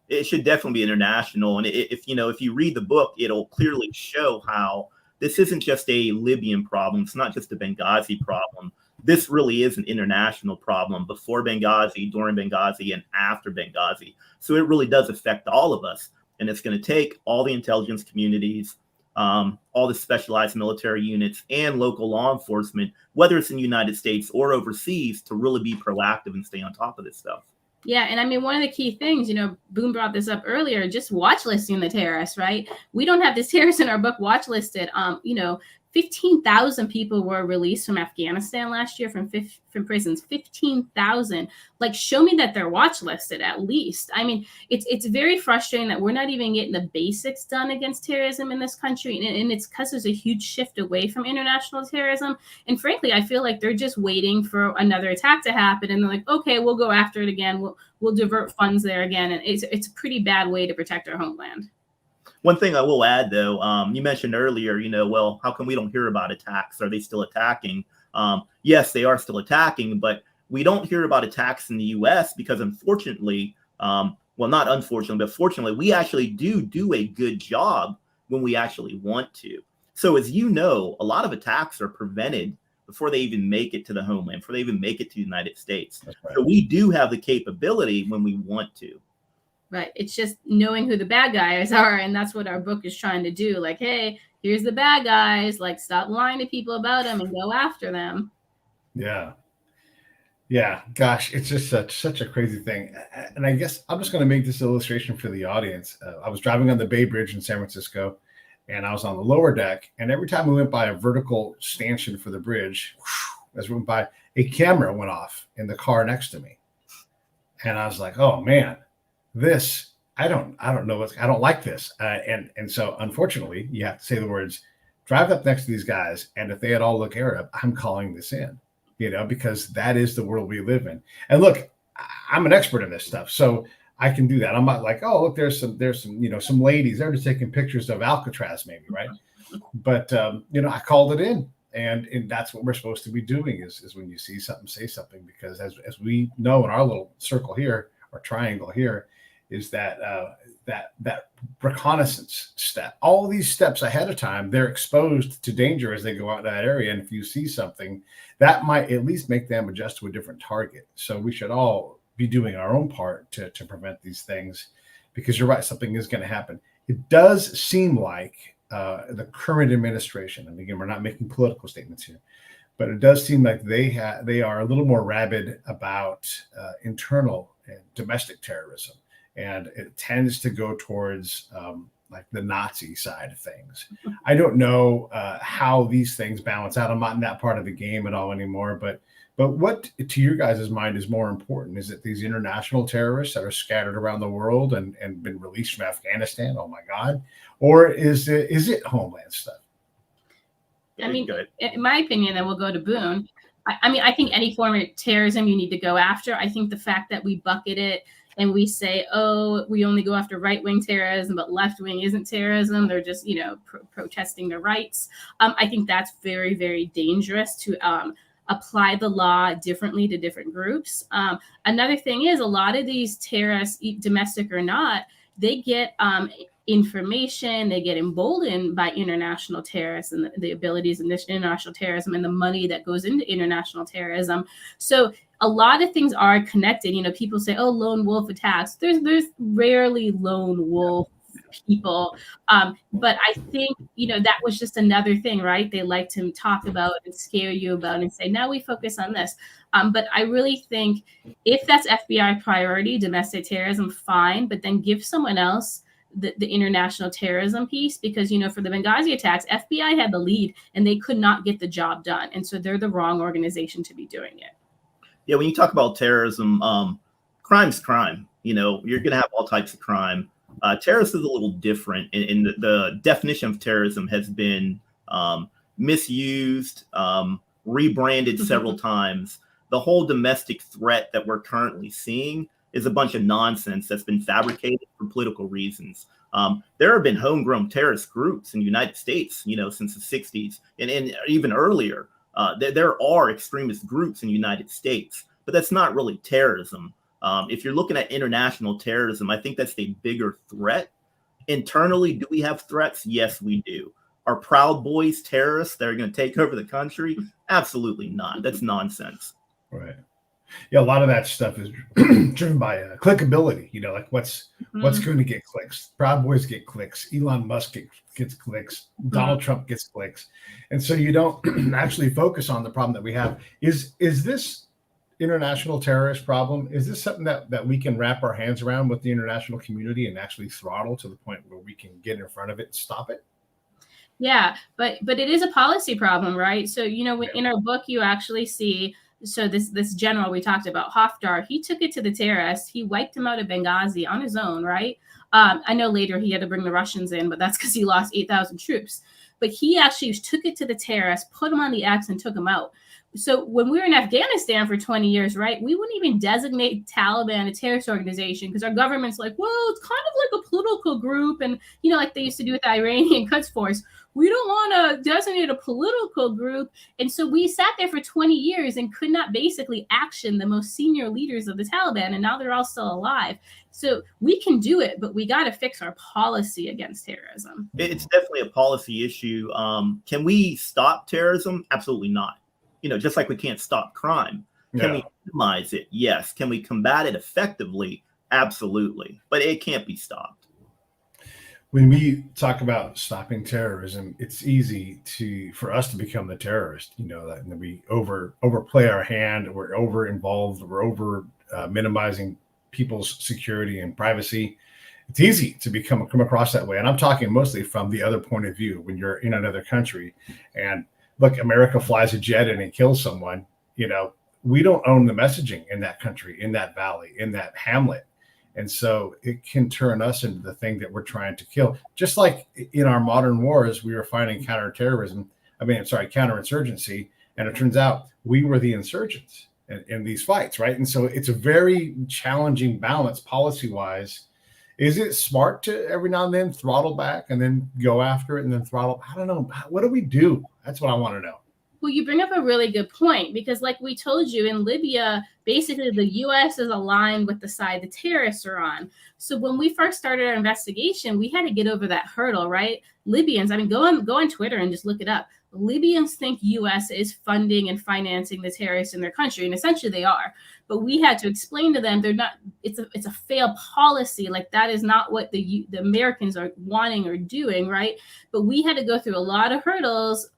It should definitely be international. And if you read the book, it'll clearly show how this isn't just a Libyan problem. It's not just a Benghazi problem. This really is an international problem before Benghazi, during Benghazi, and after Benghazi. So it really does affect all of us. And it's going to take all the intelligence communities, all the specialized military units, and local law enforcement, whether it's in the United States or overseas, to really be proactive and stay on top of this stuff. Yeah. And I mean, one of the key things, Boone brought this up earlier, just watch listing the terrorists, right? We don't have this terrorist in our book watch listed. 15,000 people were released from Afghanistan last year from prisons. 15,000. Like, show me that they're watch listed at least. I mean, it's very frustrating that we're not even getting the basics done against terrorism in this country, and it's because there's a huge shift away from international terrorism. And frankly, I feel like they're just waiting for another attack to happen, and they're like, okay, we'll go after it again. We'll divert funds there again, and it's a pretty bad way to protect our homeland. One thing I will add, though, you mentioned earlier, well, how come we don't hear about attacks? Are they still attacking? Yes, they are still attacking, but we don't hear about attacks in the U.S. because, unfortunately, well, not unfortunately, but fortunately, we actually do a good job when we actually want to. So, as you know, a lot of attacks are prevented before they even make it to the homeland, before they even make it to the United States. Right. So we do have the capability when we want to. Right. It's just knowing who the bad guys are. And that's what our book is trying to do. Like, hey, here's the bad guys. Like, stop lying to people about them and go after them. Yeah. Yeah. Gosh, it's just such a crazy thing. And I guess I'm just going to make this illustration for the audience. I was driving on the Bay Bridge in San Francisco, and I was on the lower deck. And every time we went by a vertical stanchion for the bridge, as we went by, a camera went off in the car next to me. And I was like, oh, man. This, I don't know I don't like this. And so unfortunately you have to say the words, drive up next to these guys. And if they at all look Arab, I'm calling this in, because that is the world we live in. And look, I'm an expert in this stuff, so I can do that. I'm not like, oh, look, there's some, some ladies, they're just taking pictures of Alcatraz maybe. Right. But, I called it in, and that's what we're supposed to be doing is when you see something, say something, because as we know in our little circle here, or triangle here, is that reconnaissance step. All these steps ahead of time, they're exposed to danger as they go out in that area. And if you see something, that might at least make them adjust to a different target. So we should all be doing our own part to prevent these things, because you're right, something is going to happen. It does seem like the current administration, and again, we're not making political statements here, but it does seem like they are a little more rabid about internal and domestic terrorism. And it tends to go towards like the Nazi side of things. I don't know how these things balance out. I'm not in that part of the game at all anymore. But what, to your guys' mind, is more important? Is it these international terrorists that are scattered around the world and been released from Afghanistan? Oh my God! Or is it homeland stuff? I mean, in my opinion, then we'll go to Boone. I think any form of terrorism you need to go after. I think the fact that we bucket it and we say, oh, we only go after right-wing terrorism, but left-wing isn't terrorism. They're just, protesting their rights. I think that's very, very dangerous to apply the law differently to different groups. Another thing is a lot of these terrorists, domestic or not, they get information, they get emboldened by international terrorists and the abilities of international terrorism and the money that goes into international terrorism. So a lot of things are connected. People say, oh, lone wolf attacks. There's rarely lone wolf people. But I think, that was just another thing, right? They like to talk about and scare you about and say, now we focus on this. But I really think if that's FBI priority, domestic terrorism, fine, but then give someone else the international terrorism piece, because, for the Benghazi attacks, FBI had the lead and they could not get the job done. And so they're the wrong organization to be doing it. Yeah, when you talk about terrorism, crime's crime. You're going to have all types of crime. Terrorism is a little different, and the definition of terrorism has been misused, rebranded several times. The whole domestic threat that we're currently seeing is a bunch of nonsense that's been fabricated for political reasons. There have been homegrown terrorist groups in the United States, since the 60s and even earlier. There are extremist groups in the United States, but that's not really terrorism. If you're looking at international terrorism, I think that's the bigger threat. Internally, do we have threats? Yes, we do. Are Proud Boys terrorists that are going to take over the country? Absolutely not. That's nonsense. Right. Yeah, a lot of that stuff is driven by clickability. Like what's going to get clicks. Proud Boys get clicks. Elon Musk gets clicks. Donald Trump gets clicks, and so you don't actually focus on the problem that we have. Is this international terrorist problem? Is this something that we can wrap our hands around with the international community and actually throttle to the point where we can get in front of it and stop it? Yeah, but it is a policy problem, right? So, in our book, you actually see, so this general we talked about, Haftar, he took it to the terrorists. He wiped him out of Benghazi on his own, right? I know later he had to bring the Russians in, but that's because he lost 8,000 troops. But he actually took it to the terrorists, put them on the X, and took them out. So when we were in Afghanistan for 20 years, right, we wouldn't even designate Taliban a terrorist organization because our government's like, well, it's kind of like a political group. And, like they used to do with the Iranian Quds Force. We don't want to designate a political group. And so we sat there for 20 years and could not basically action the most senior leaders of the Taliban. And now they're all still alive. So we can do it, but we got to fix our policy against terrorism. It's definitely a policy issue. Can we stop terrorism? Absolutely not. Just like we can't stop crime. Can we minimize it? Yes. Can we combat it effectively? Absolutely. But it can't be stopped. When we talk about stopping terrorism, it's easy for us to become the terrorist, that we overplay our hand, we're over involved, we're over minimizing people's security and privacy. It's easy to come across that way. And I'm talking mostly from the other point of view when you're in another country and look, America flies a jet in and kills someone. We don't own the messaging in that country, in that valley, in that hamlet. And so it can turn us into the thing that we're trying to kill. Just like in our modern wars, we were fighting counterinsurgency. And it turns out we were the insurgents in these fights, right? And so it's a very challenging balance policy-wise. Is it smart to every now and then throttle back and then go after it and then throttle? I don't know. What do we do? That's what I want to know. Well, you bring up a really good point because like we told you in Libya, basically the U.S. is aligned with the side the terrorists are on. So when we first started our investigation, we had to get over that hurdle, right? Libyans, go on Twitter and just look it up. Libyans think U.S. is funding and financing the terrorists in their country, and essentially they are. But we had to explain to them they're not. It's a failed policy. Like that is not what the Americans are wanting or doing, right? But we had to go through a lot of hurdles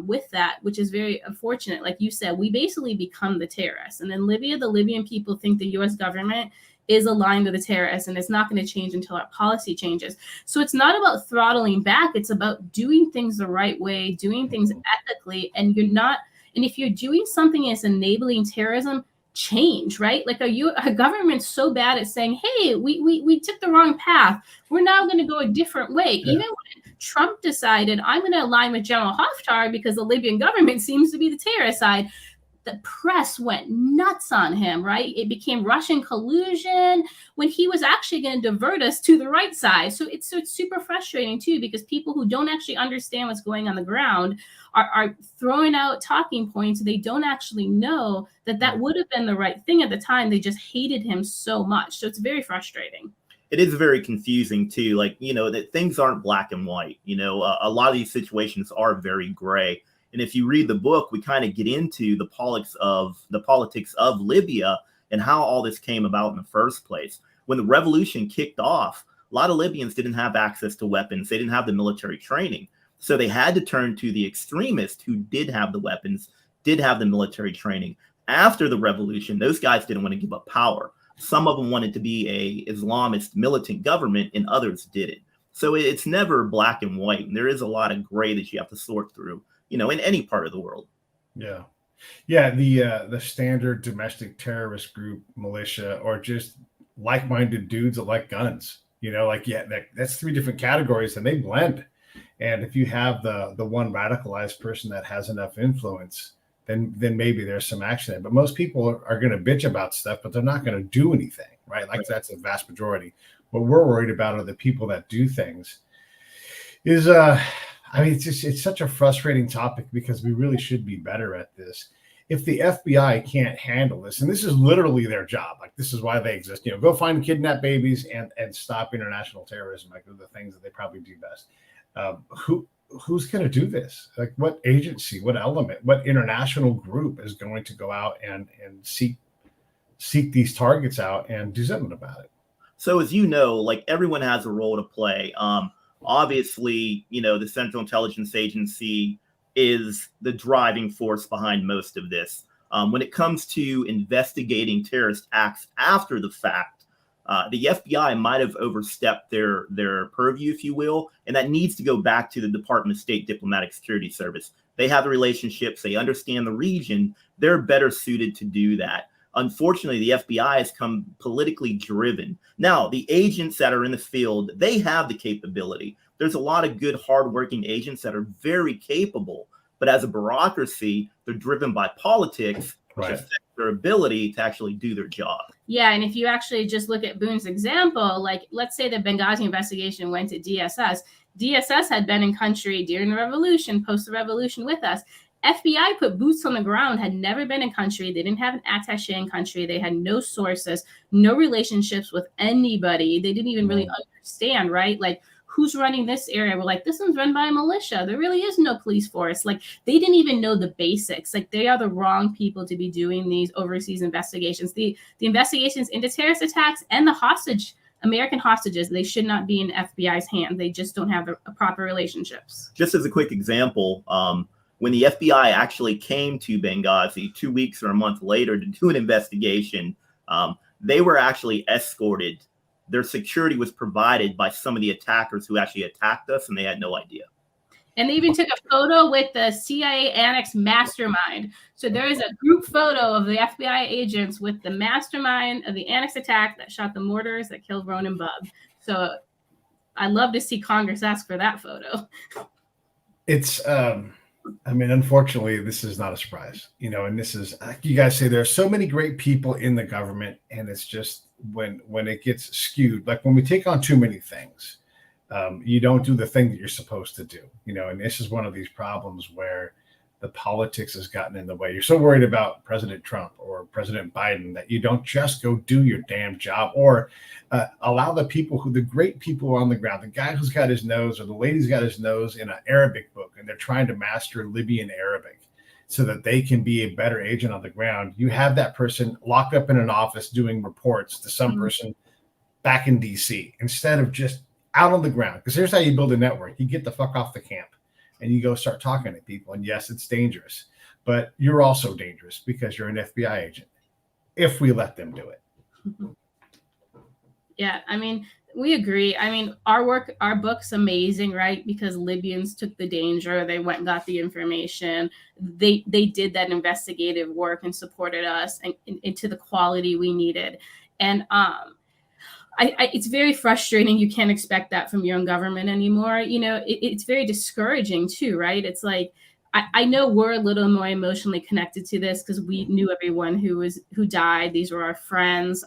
with that, which is very unfortunate. Like you said, we basically become the terrorists, and in Libya, the Libyan people think the U.S. government is aligned to the terrorists, and it's not going to change until our policy changes. So it's not about throttling back. It's about doing things the right way, doing things ethically. And if you're doing something that's enabling terrorism, change, right? Like our government's so bad at saying, hey, we took the wrong path. We're now going to go a different way. Yeah. Even when Trump decided, I'm going to align with General Haftar because the Libyan government seems to be the terrorist side, the press went nuts on him, right? It became Russian collusion when he was actually going to divert us to the right side. So it's super frustrating too, because people who don't actually understand what's going on the ground are throwing out talking points. They don't actually know that would have been the right thing at the time. They just hated him so much. So it's very frustrating. It is very confusing too. Like, that things aren't black and white. A lot of these situations are very gray. And if you read the book, we kind of get into the politics of Libya and how all this came about in the first place. When the revolution kicked off, a lot of Libyans didn't have access to weapons. They didn't have the military training. So they had to turn to the extremists who did have the weapons, did have the military training. After the revolution, those guys didn't want to give up power. Some of them wanted to be a Islamist militant government, and others didn't. So it's never black and white. And there is a lot of gray that you have to sort through, in any part of the world. Yeah. Yeah. The standard domestic terrorist group, militia, or just like-minded dudes that like guns, that's three different categories and they blend. And if you have the one radicalized person that has enough influence, then maybe there's some action there. But most people are going to bitch about stuff, but they're not going to do anything, right? Like that's a vast majority. What we're worried about are the people that do things. It's such a frustrating topic because we really should be better at this. If the FBI can't handle this, and this is literally their job, like this is why they exist, go find and kidnap babies and stop international terrorism, like the things that they probably do best. Who's going to do this? Like what agency, what element, what international group is going to go out and seek these targets out and do something about it? So as you know, like everyone has a role to play. Obviously, the Central Intelligence Agency is the driving force behind most of this. When it comes to investigating terrorist acts after the fact, the FBI might have overstepped their purview, if you will, and that needs to go back to the Department of State Diplomatic Security Service. They have the relationships, they understand the region, they're better suited to do that. Unfortunately, the FBI has come politically driven. Now, the agents that are in the field, they have the capability. There's a lot of good, hardworking agents that are very capable, but as a bureaucracy, they're driven by politics, which affects their ability to actually do their job. Yeah, and if you actually just look at Boone's example, like let's say the Benghazi investigation went to DSS. DSS had been in country during the revolution, post the revolution with us. FBI put boots on the ground, had never been in country. They didn't have an attaché in country. They had no sources, no relationships with anybody. They didn't even really understand, right? Like, who's running this area? We're like, this one's run by a militia. There really is no police force. Like, they didn't even know the basics. Like, they are the wrong people to be doing these overseas investigations. The investigations into terrorist attacks and the American hostages, they should not be in FBI's hand. They just don't have the proper relationships. Just as a quick example, when the FBI actually came to Benghazi 2 weeks or a month later to do an investigation, they were actually escorted. Their security was provided by some of the attackers who actually attacked us, and they had no idea. And they even took a photo with the CIA Annex mastermind. So there is a group photo of the FBI agents with the mastermind of the Annex attack that shot the mortars that killed Ronan Bub. So I'd love to see Congress ask for that photo. It's unfortunately, this is not a surprise, and this is, you guys say there are so many great people in the government, and it's just when it gets skewed, like when we take on too many things, you don't do the thing that you're supposed to do, and this is one of these problems where the politics has gotten in the way. You're so worried about President Trump or President Biden that you don't just go do your damn job or allow the great people on the ground, the guy who's got his nose or the lady's got his nose in an Arabic book and they're trying to master Libyan Arabic so that they can be a better agent on the ground. You have that person locked up in an office doing reports to some person back in DC instead of just out on the ground. Because here's how you build a network. You get the fuck off the camp and you go start talking to people. And yes, it's dangerous, but you're also dangerous because you're an FBI agent if we let them do it. Yeah, we agree. Our book's amazing, right? Because Libyans took the danger. They went and got the information. They did that investigative work and supported us and to the quality we needed. And it's very frustrating. You can't expect that from your own government anymore. It's very discouraging too, right? It's like, I know we're a little more emotionally connected to this because we knew everyone who died. These were our friends.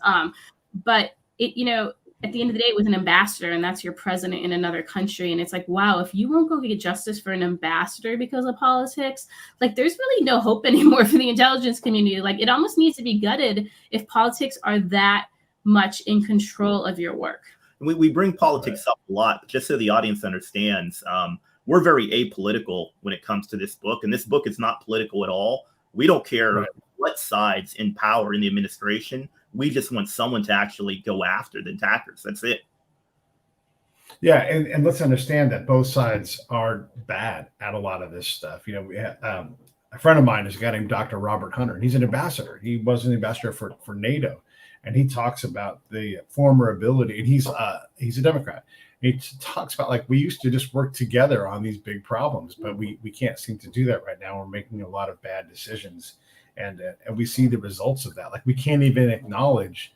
But at the end of the day, it was an ambassador, and that's your president in another country. And it's like, wow, if you won't go get justice for an ambassador because of politics, like there's really no hope anymore for the intelligence community. Like it almost needs to be gutted if politics are that much in control of your work. We bring politics up a lot, just so the audience understands. We're very apolitical when it comes to this book, and this book is not political at all. We don't care what side's in power in the administration. We just want someone to actually go after the attackers. That's it. Yeah, and let's understand that both sides are bad at a lot of this stuff. We have, a friend of mine is a guy named Dr. Robert Hunter, and he's an ambassador. He was an ambassador for NATO, and he talks about the former ability, and he's a Democrat. He talks about like we used to just work together on these big problems, but we can't seem to do that right now. We're making a lot of bad decisions, and we see the results of that. Like we can't even acknowledge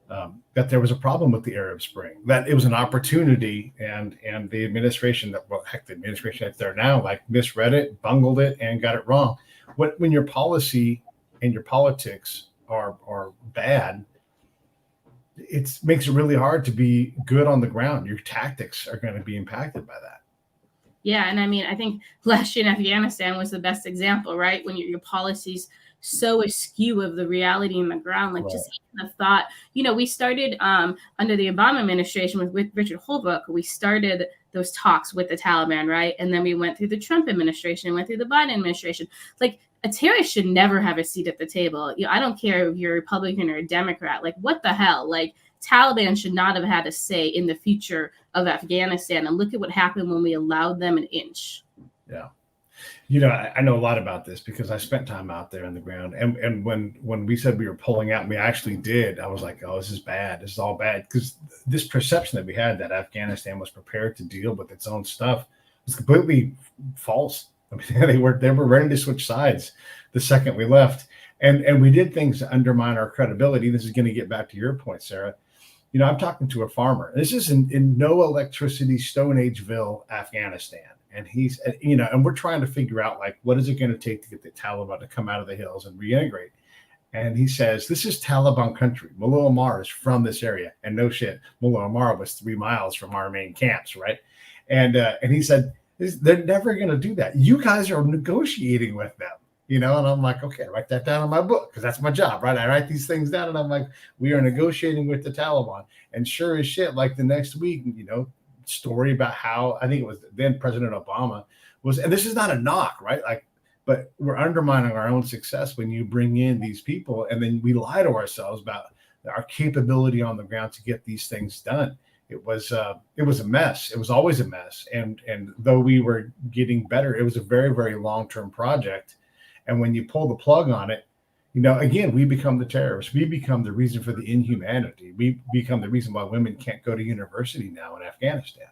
that there was a problem with the Arab Spring, that it was an opportunity, and the administration the administration that's there now like misread it, bungled it, and got it wrong. When your policy and your politics are bad, it makes it really hard to be good on the ground. Your tactics are going to be impacted by that. Yeah, and I mean, I think last year in Afghanistan was the best example, right? When your policies so askew of the reality in the ground, like just even the thought, we started under the Obama administration with Richard Holbrooke, we started those talks with the Taliban, right? And then we went through the Trump administration, went through the Biden administration. Like a terrorist should never have a seat at the table. I don't care if you're a Republican or a Democrat. Like what the hell? Like Taliban should not have had a say in the future of Afghanistan. And look at what happened when we allowed them an inch. Yeah. I know a lot about this because I spent time out there on the ground. And when we said we were pulling out, we actually did. I was like, oh, this is bad. This is all bad. Because this perception that we had that Afghanistan was prepared to deal with its own stuff was completely false. I mean, they were ready to switch sides the second we left. And we did things to undermine our credibility. This is going to get back to your point, Sarah. I'm talking to a farmer. This is in no electricity, Stone Ageville, Afghanistan. And he's, and we're trying to figure out, like, what is it going to take to get the Taliban to come out of the hills and reintegrate? And he says, this is Taliban country. Mullah Omar is from this area. And no shit, Mullah Omar was 3 miles from our main camps, right? And he said, they're never going to do that. You guys are negotiating with them. And I'm like, okay, I write that down in my book because that's my job, right? I write these things down and I'm like, we are negotiating with the Taliban. And sure as shit, like the next week, story about how I think it was then President Obama was, and this is not a knock, right? Like, but we're undermining our own success when you bring in these people and then we lie to ourselves about our capability on the ground to get these things done. It was a mess. It was always a mess. And though we were getting better, it was a very, very long-term project. And when you pull the plug on it, again, we become the terrorists. We become the reason for the inhumanity. We become the reason why women can't go to university now in Afghanistan.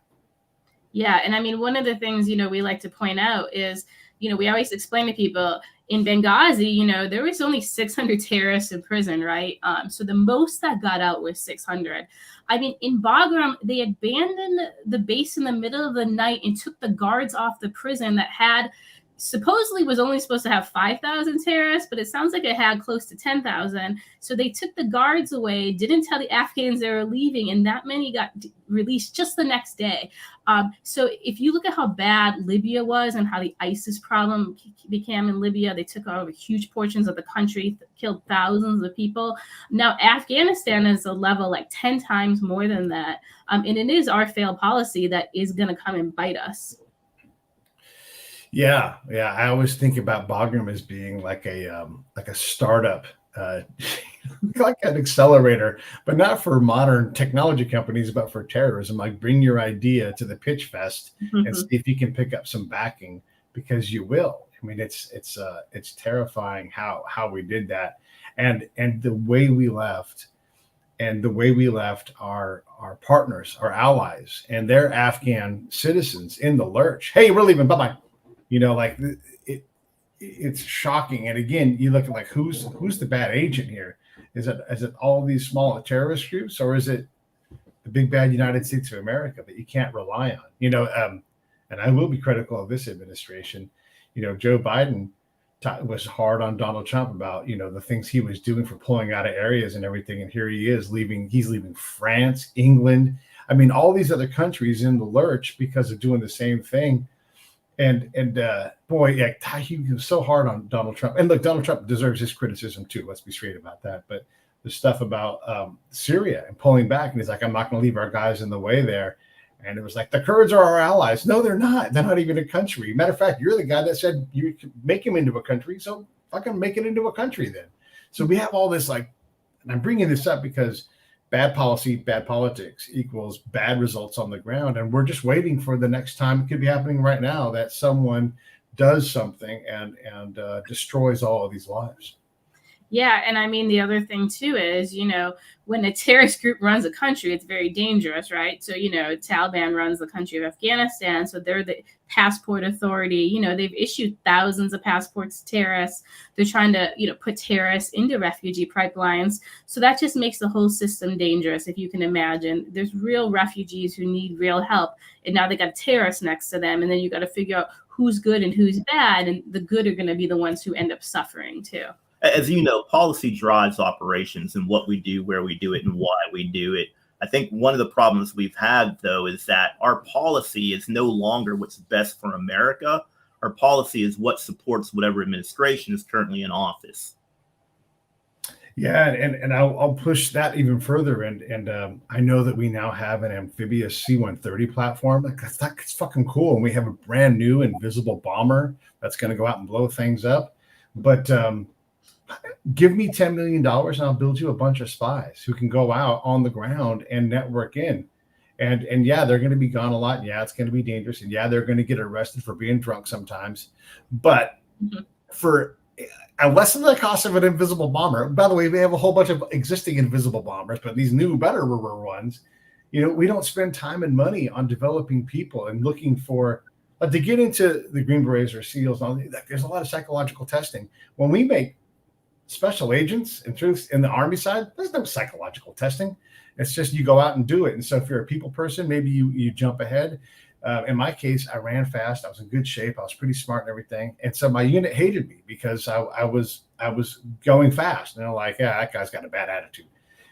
Yeah. And I mean, one of the things, we like to point out is, we always explain to people in Benghazi, there was only 600 terrorists in prison, right? So the most that got out was 600. I mean, in Bagram, they abandoned the base in the middle of the night and took the guards off the prison that had supposedly was only supposed to have 5,000 terrorists, but it sounds like it had close to 10,000. So they took the guards away, didn't tell the Afghans they were leaving, and that many got released just the next day. So if you look at how bad Libya was and how the ISIS problem became in Libya, they took over huge portions of the country, killed thousands of people. Now Afghanistan is a level like 10 times more than that. And it is our failed policy that is going to come and bite us. Yeah. I always think about Bagram as being like a startup, like an accelerator, but not for modern technology companies, but for terrorism. Like bring your idea to the pitch fest and see if you can pick up some backing, because you will. I mean, it's terrifying how we did that, and the way we left. And the way we left our partners, our allies, and their Afghan citizens in the lurch. Hey, we're leaving. Bye-bye. Like it's shocking. And again, you look at like who's the bad agent here? Is it all these small terrorist groups, or is it the big bad United States of America that you can't rely on? And I will be critical of this administration. Joe Biden was hard on Donald Trump about the things he was doing for pulling out of areas and everything, and here he is leaving. He's leaving France, England. I mean, all these other countries in the lurch because of doing the same thing. And boy, yeah, he was so hard on Donald Trump. And look, Donald Trump deserves his criticism too. Let's be straight about that. But the stuff about Syria and pulling back, and he's like, I'm not going to leave our guys in the way there. And it was like, the Kurds are our allies. No, they're not. They're not even a country. Matter of fact, you're the guy that said you could make him into a country. So fucking make it into a country then. So we have all this and I'm bringing this up because bad policy, bad politics equals bad results on the ground. And we're just waiting for the next time. It could be happening right now that someone does something and destroys all of these lives. Yeah. And I mean, the other thing too is, when a terrorist group runs a country, it's very dangerous, right? So, Taliban runs the country of Afghanistan. So they're the passport authority. They've issued thousands of passports to terrorists. They're trying to, put terrorists into refugee pipelines. So that just makes the whole system dangerous. If you can imagine, there's real refugees who need real help. And now they got terrorists next to them. And then you got to figure out who's good and who's bad. And the good are going to be the ones who end up suffering too. as you know, policy drives operations and what we do, where we do it, and why we do it. I think one of the problems we've had, though, is that our policy is no longer what's best for America. Our policy is what supports whatever administration is currently in office. Yeah, and I'll push that even further. And I know that we now have an amphibious C-130 platform. That's fucking cool. And we have a brand new invisible bomber that's going to go out and blow things up. But give me $10 million and I'll build you a bunch of spies who can go out on the ground and network in. And yeah, they're going to be gone a lot. And yeah, it's going to be dangerous. And yeah, they're going to get arrested for being drunk sometimes. But for less than the cost of an invisible bomber, by the way, we have a whole bunch of existing invisible bombers, but these new, better ones, we don't spend time and money on developing people and looking for, to get into the Green Berets or SEALs. And all that, there's a lot of psychological testing. When we make special agents and troops in the Army side, there's no psychological testing. It's just you go out and do it. And so if you're a people person, maybe you jump ahead. In my case, I ran fast. I was in good shape. I was pretty smart and everything. And so my unit hated me because I was going fast. And they're like, yeah, that guy's got a bad attitude.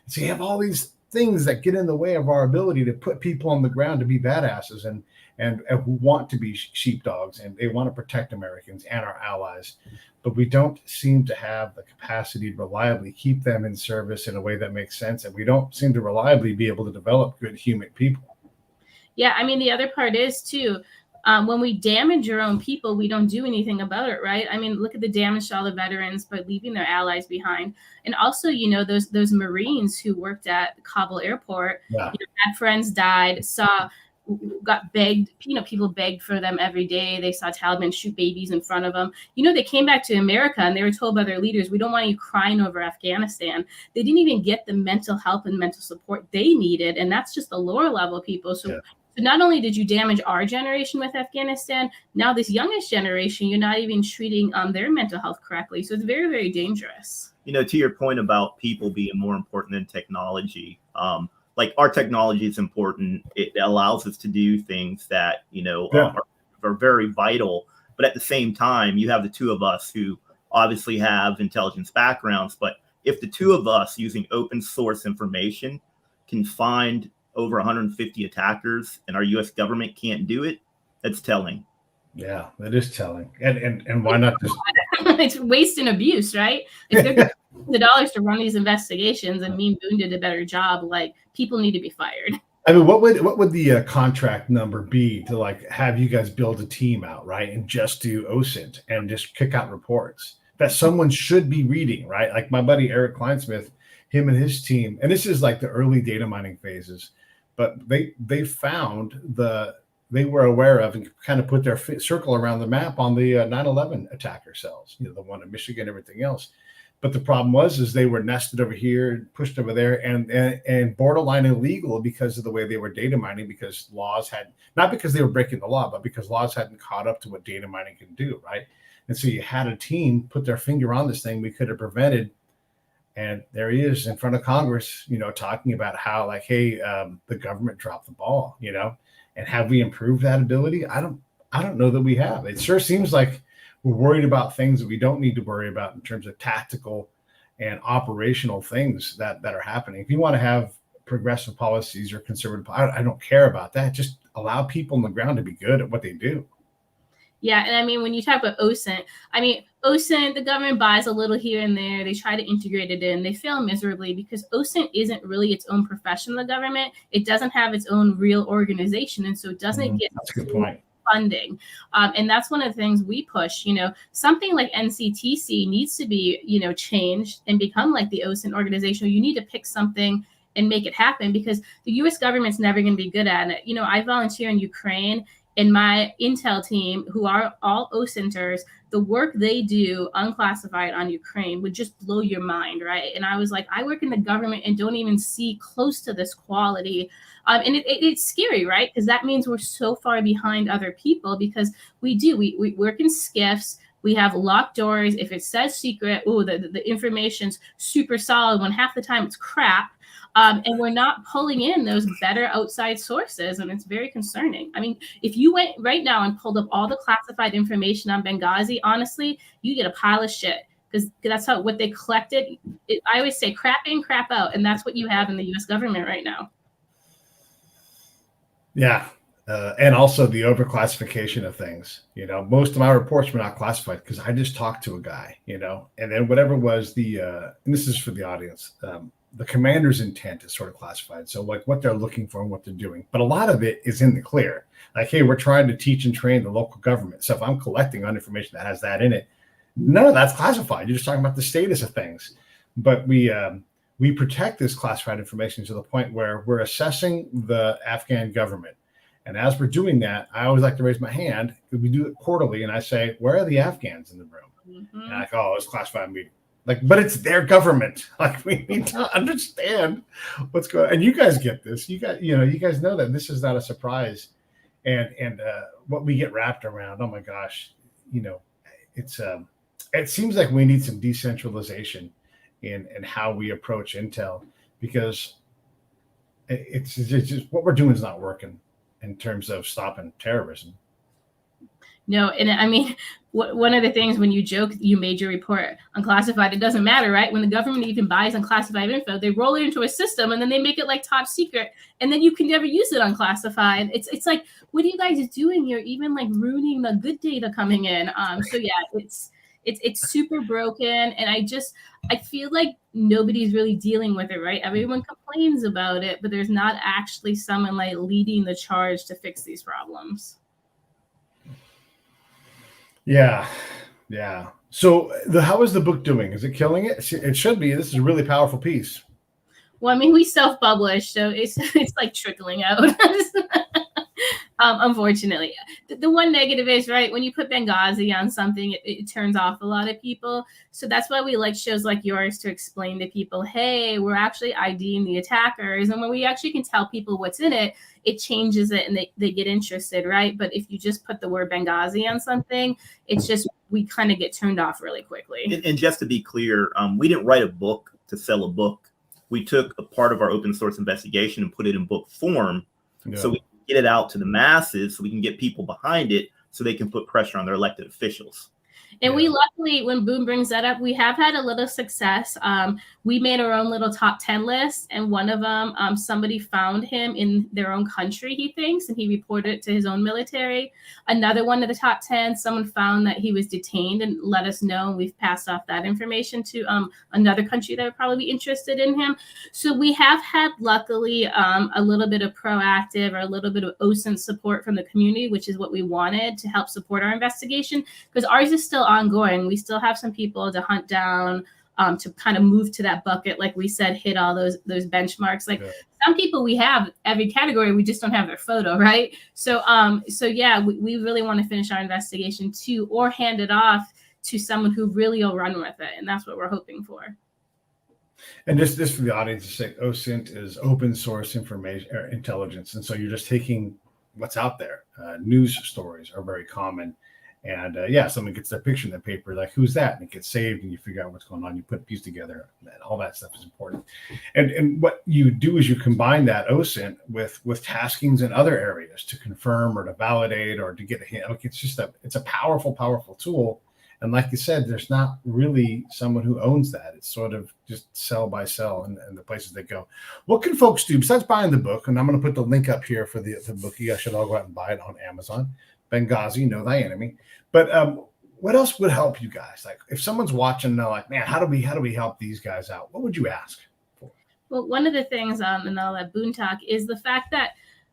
So you have all these things that get in the way of our ability to put people on the ground to be badasses and who want to be sheepdogs, and they want to protect Americans and our allies. But we don't seem to have the capacity to reliably keep them in service in a way that makes sense. And we don't seem to reliably be able to develop good human people. Yeah, I mean, the other part is, too, when we damage your own people, we don't do anything about it, right? I mean, look at the damage to all the veterans, but leaving their allies behind. And also, those Marines who worked at Kabul airport, had friends died, got begged, people begged for them every day. They saw Taliban shoot babies in front of them. They came back to America and they were told by their leaders, we don't want you crying over Afghanistan. They didn't even get the mental help and mental support they needed. And that's just the lower level people. So not only did you damage our generation with Afghanistan, now this youngest generation, you're not even treating their mental health correctly. So it's very, very dangerous. To your point about people being more important than technology, like our technology is important. It allows us to do things that, are very vital. But at the same time, you have the two of us who obviously have intelligence backgrounds. But if the two of us using open source information can find over 150 attackers and our U.S. government can't do it, that's telling. Yeah, that is telling. And why not just... It's waste and abuse, right? If they're the dollars to run these investigations and Mean Boone did a better job, like, people need to be fired. I mean, what would the contract number be to have you guys build a team out, right, and just do OSINT and just kick out reports that someone should be reading, right? Like my buddy Eric Kleinsmith, him and his team, and this is like the early data mining phases, but they found they were aware of and kind of put their circle around the map on the 9/11 attacker cells, the one in Michigan, everything else. But the problem is they were nested over here, pushed over there, and borderline illegal because of the way they were data mining, because laws had, not because they were breaking the law, but because laws hadn't caught up to what data mining can do, right? And so you had a team put their finger on this thing we could have prevented. And there he is in front of Congress, talking about how hey, the government dropped the ball, and have we improved that ability? I don't know that we have. It sure seems like we're worried about things that we don't need to worry about in terms of tactical and operational things that are happening. If you want to have progressive policies or conservative, I don't care about that. Just allow people on the ground to be good at what they do. Yeah, and I mean, when you talk about OSINT, the government buys a little here and there. They try to integrate it in. They fail miserably because OSINT isn't really its own profession of the government. It doesn't have its own real organization, and so it doesn't get that's a good point. Funding. And that's one of the things we push. Something like NCTC needs to be, changed and become like the OSINT organization. You need to pick something and make it happen because the U.S. government's never going to be good at it. I volunteer in Ukraine. And my intel team, who are all OSINTers, the work they do unclassified on Ukraine would just blow your mind, right? And I was like, I work in the government and don't even see close to this quality. And it's scary, right? Because that means we're so far behind other people because we work in skiffs. We have locked doors. If it says secret, the information's super solid when half the time it's crap. And we're not pulling in those better outside sources. And it's very concerning. I mean, if you went right now and pulled up all the classified information on Benghazi, honestly, you get a pile of shit because that's what they collected. I always say crap in, crap out. And that's what you have in the US government right now. Yeah. And also the overclassification of things. Most of my reports were not classified because I just talked to a guy, and then whatever was and this is for the audience, the commander's intent is sort of classified. So like what they're looking for and what they're doing. But a lot of it is in the clear. Like, hey, we're trying to teach and train the local government. So if I'm collecting on information that has that in it, none of that's classified. You're just talking about the status of things. But we protect this classified information to the point where we're assessing the Afghan government. And as we're doing that, I always like to raise my hand because we do it quarterly. And I say, where are the Afghans in the room? Mm-hmm. And I go, oh, it's a classified meeting. Like, but it's their government. Like, we need to understand what's going on. And you guys get this. You guys know that this is not a surprise. And what we get wrapped around, oh my gosh, it seems like we need some decentralization in how we approach intel, because it's just what we're doing is not working in terms of stopping terrorism. No, and I mean, one of the things when you joke you made your report unclassified, it doesn't matter, right? When the government even buys unclassified info, they roll it into a system and then they make it like top secret, and then you can never use it unclassified. It's like, what are you guys doing? You're even like ruining the good data coming in. So yeah, it's super broken, and I feel like nobody's really dealing with it, right? Everyone complains about it, but there's not actually someone like leading the charge to fix these problems. Yeah. So how is the book doing? Is it killing it? It should be. This is a really powerful piece. Well, I mean, we self-published, so it's like trickling out. Unfortunately, the one negative is, right, when you put Benghazi on something, it turns off a lot of people. So that's why we like shows like yours to explain to people, hey, we're actually IDing the attackers. And when we actually can tell people what's in it, it changes it and they get interested, right? But if you just put the word Benghazi on something, it's just, we kind of get turned off really quickly. And just to be clear, we didn't write a book to sell a book. We took a part of our open source investigation and put it in book form. Yeah. So we can get it out to the masses, so we can get people behind it so they can put pressure on their elected officials. And we luckily, when Boone brings that up, we have had a little success. We made our own little top 10 list, and one of them, somebody found him in their own country, he thinks, and he reported it to his own military. Another one of the top 10, someone found that he was detained and let us know, and we've passed off that information to another country that would probably be interested in him. So we have had, luckily, a little bit of proactive or a little bit of OSINT support from the community, which is what we wanted to help support our investigation, because ours is still ongoing. We still have some people to hunt down, to kind of move to that bucket, like we said, hit all those benchmarks. Like some people we have every category, we just don't have their photo, right? So yeah, we really want to finish our investigation too, or hand it off to someone who really will run with it, and that's what we're hoping for. And just for the audience to say, OSINT is open source information or intelligence, and so you're just taking what's out there. News stories are very common. And someone gets their picture in the paper, like, who's that? And it gets saved, and you figure out what's going on. You put a piece together, and all that stuff is important. And what you do is you combine that OSINT with taskings in other areas to confirm or to validate or to get a hint. Like, it's a powerful, powerful tool. And like you said, there's not really someone who owns that. It's sort of just cell by cell and the places they go. What can folks do besides buying the book? And I'm going to put the link up here for the book. You guys should all go out and buy it on Amazon. Benghazi, Know Thy Enemy. But what else would help you guys? Like, if someone's watching and they're like, man, how do we help these guys out? What would you ask for? Well, one of the things, and I'll let Boone talk, is the fact that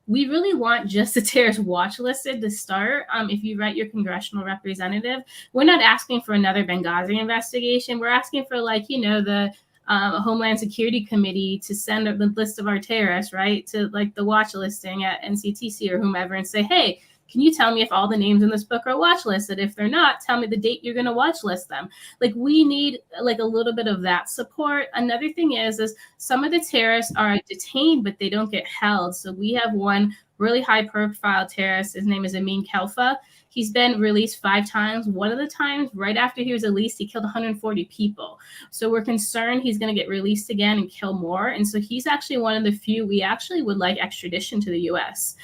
we really want just the terrorist watch listed to start. If you write your congressional representative, we're not asking for another Benghazi investigation. We're asking for, like, the Homeland Security Committee to send the list of our terrorists, right, to like the watch listing at NCTC or whomever, and say, hey, can you tell me if all the names in this book are watch listed? If they're not, tell me the date you're going to watch list them. Like, we need like a little bit of that support. Another thing is some of the terrorists are detained, but they don't get held. So we have one really high profile terrorist. His name is Amin Kelfa. He's been released 5 times. One of the times, right after he was released, he killed 140 people. So we're concerned he's going to get released again and kill more. And so he's actually one of the few we actually would like extradition to the U.S.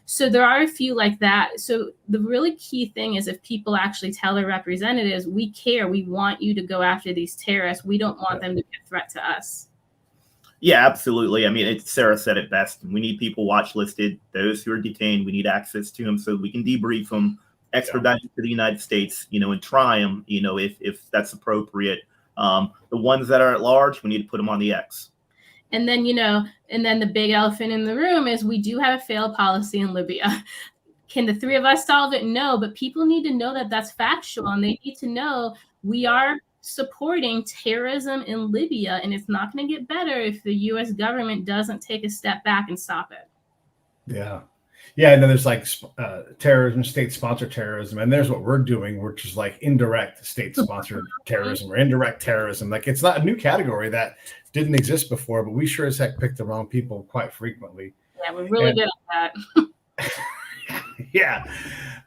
So there are a few like that. So the really key thing is if people actually tell their representatives, we care, we want you to go after these terrorists. We don't want them to be a threat to us. Yeah, absolutely. I mean, Sarah said it best. We need people watch listed. Those who are detained, we need access to them so we can debrief them, extradite them to the United States, and try them, if that's appropriate. The ones that are at large, we need to put them on the X. And then, the big elephant in the room is we do have a failed policy in Libya. Can the 3 of us solve it? No, but people need to know that that's factual, and they need to know we are supporting terrorism in Libya, and it's not going to get better if the U.S. government doesn't take a step back and stop it. Yeah. And then there's like terrorism, state-sponsored terrorism, and there's what we're doing, which is like indirect state-sponsored terrorism or indirect terrorism. Like it's not a new category that didn't exist before, but we sure as heck pick the wrong people quite frequently. Yeah, we're really good at that. Yeah.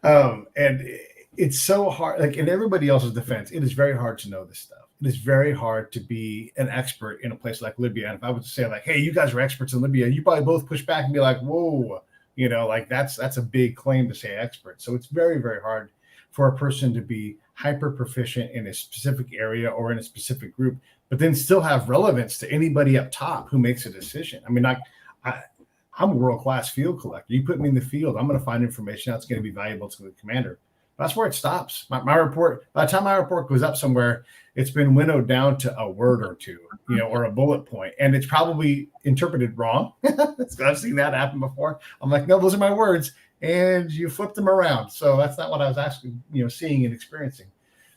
And it's so hard, like in everybody else's defense, it is very hard to know this stuff. It is very hard to be an expert in a place like Libya. And if I was to say like, hey, you guys are experts in Libya, you probably both push back and be like, whoa, like that's a big claim to say expert. So it's very, very hard for a person to be hyper proficient in a specific area or in a specific group, but then still have relevance to anybody up top who makes a decision. I mean, I'm a world-class field collector. You put me in the field, I'm going to find information that's going to be valuable to the commander. That's where it stops. My report, by the time my report goes up somewhere, it's been winnowed down to a word or two, or a bullet point. And it's probably interpreted wrong. I've seen that happen before. I'm like, no, those are my words. And you flip them around. So that's not what I was actually, seeing and experiencing.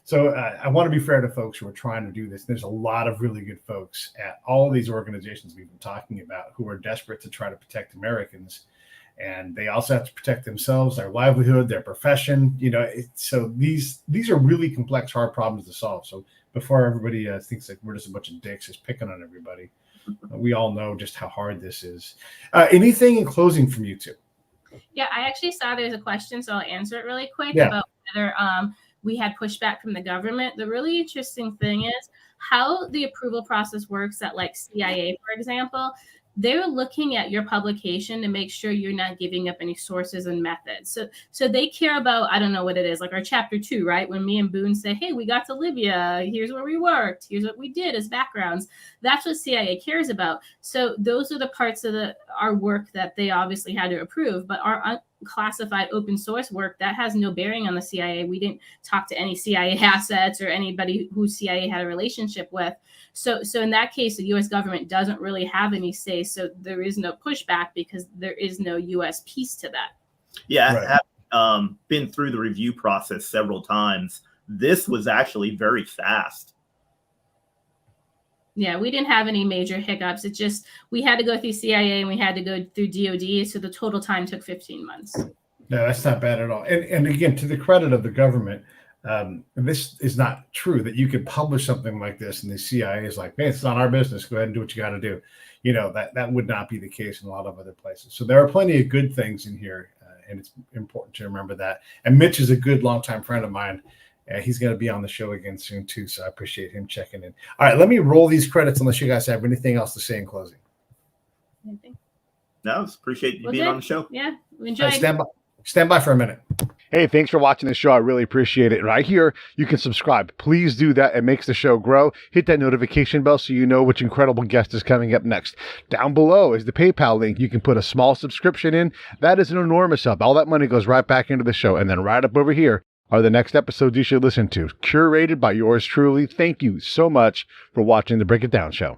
So I want to be fair to folks who are trying to do this. There's a lot of really good folks at all of these organizations we've been talking about who are desperate to try to protect Americans. And they also have to protect themselves, their livelihood, their profession. So these are really complex, hard problems to solve. So before everybody thinks like we're just a bunch of dicks just picking on everybody, we all know just how hard this is. Anything in closing from you two? Yeah, I actually saw there's a question, so I'll answer it really quick about whether we had pushback from the government. The really interesting thing is how the approval process works at like CIA, for example. They're looking at your publication to make sure you're not giving up any sources and methods. So they care about, I don't know what it is, like our chapter 2, right? When me and Boone say, hey, we got to Libya, here's where we worked, here's what we did as backgrounds. That's what CIA cares about. So those are the parts of our work that they obviously had to approve, but our classified open source work, that has no bearing on the CIA. We didn't talk to any CIA assets or anybody who CIA had a relationship with. So in that case, the U.S. government doesn't really have any say. So there is no pushback because there is no U.S. piece to that. Yeah, right. I have been through the review process several times. This was actually very fast. Yeah, we didn't have any major hiccups. It's just we had to go through CIA and we had to go through DOD. So the total time took 15 months. No, that's not bad at all. And again, to the credit of the government, this is not true that you could publish something like this and the CIA is like, hey, it's not our business. Go ahead and do what you got to do. That would not be the case in a lot of other places. So there are plenty of good things in here. And it's important to remember that. And Mitch is a good longtime friend of mine. He's going to be on the show again soon too. So I appreciate him checking in. All right, let me roll these credits unless you guys have anything else to say in closing. Anything? No, appreciate you being on the show. Yeah, we enjoyed. Stand by for a minute. Hey, thanks for watching the show. I really appreciate it. Right here, you can subscribe. Please do that. It makes the show grow. Hit that notification bell so you know which incredible guest is coming up next. Down below is the PayPal link. You can put a small subscription in. That is an enormous help. All that money goes right back into the show. And then right up over here are the next episodes you should listen to, curated by yours truly. Thank you so much for watching the Break It Down Show.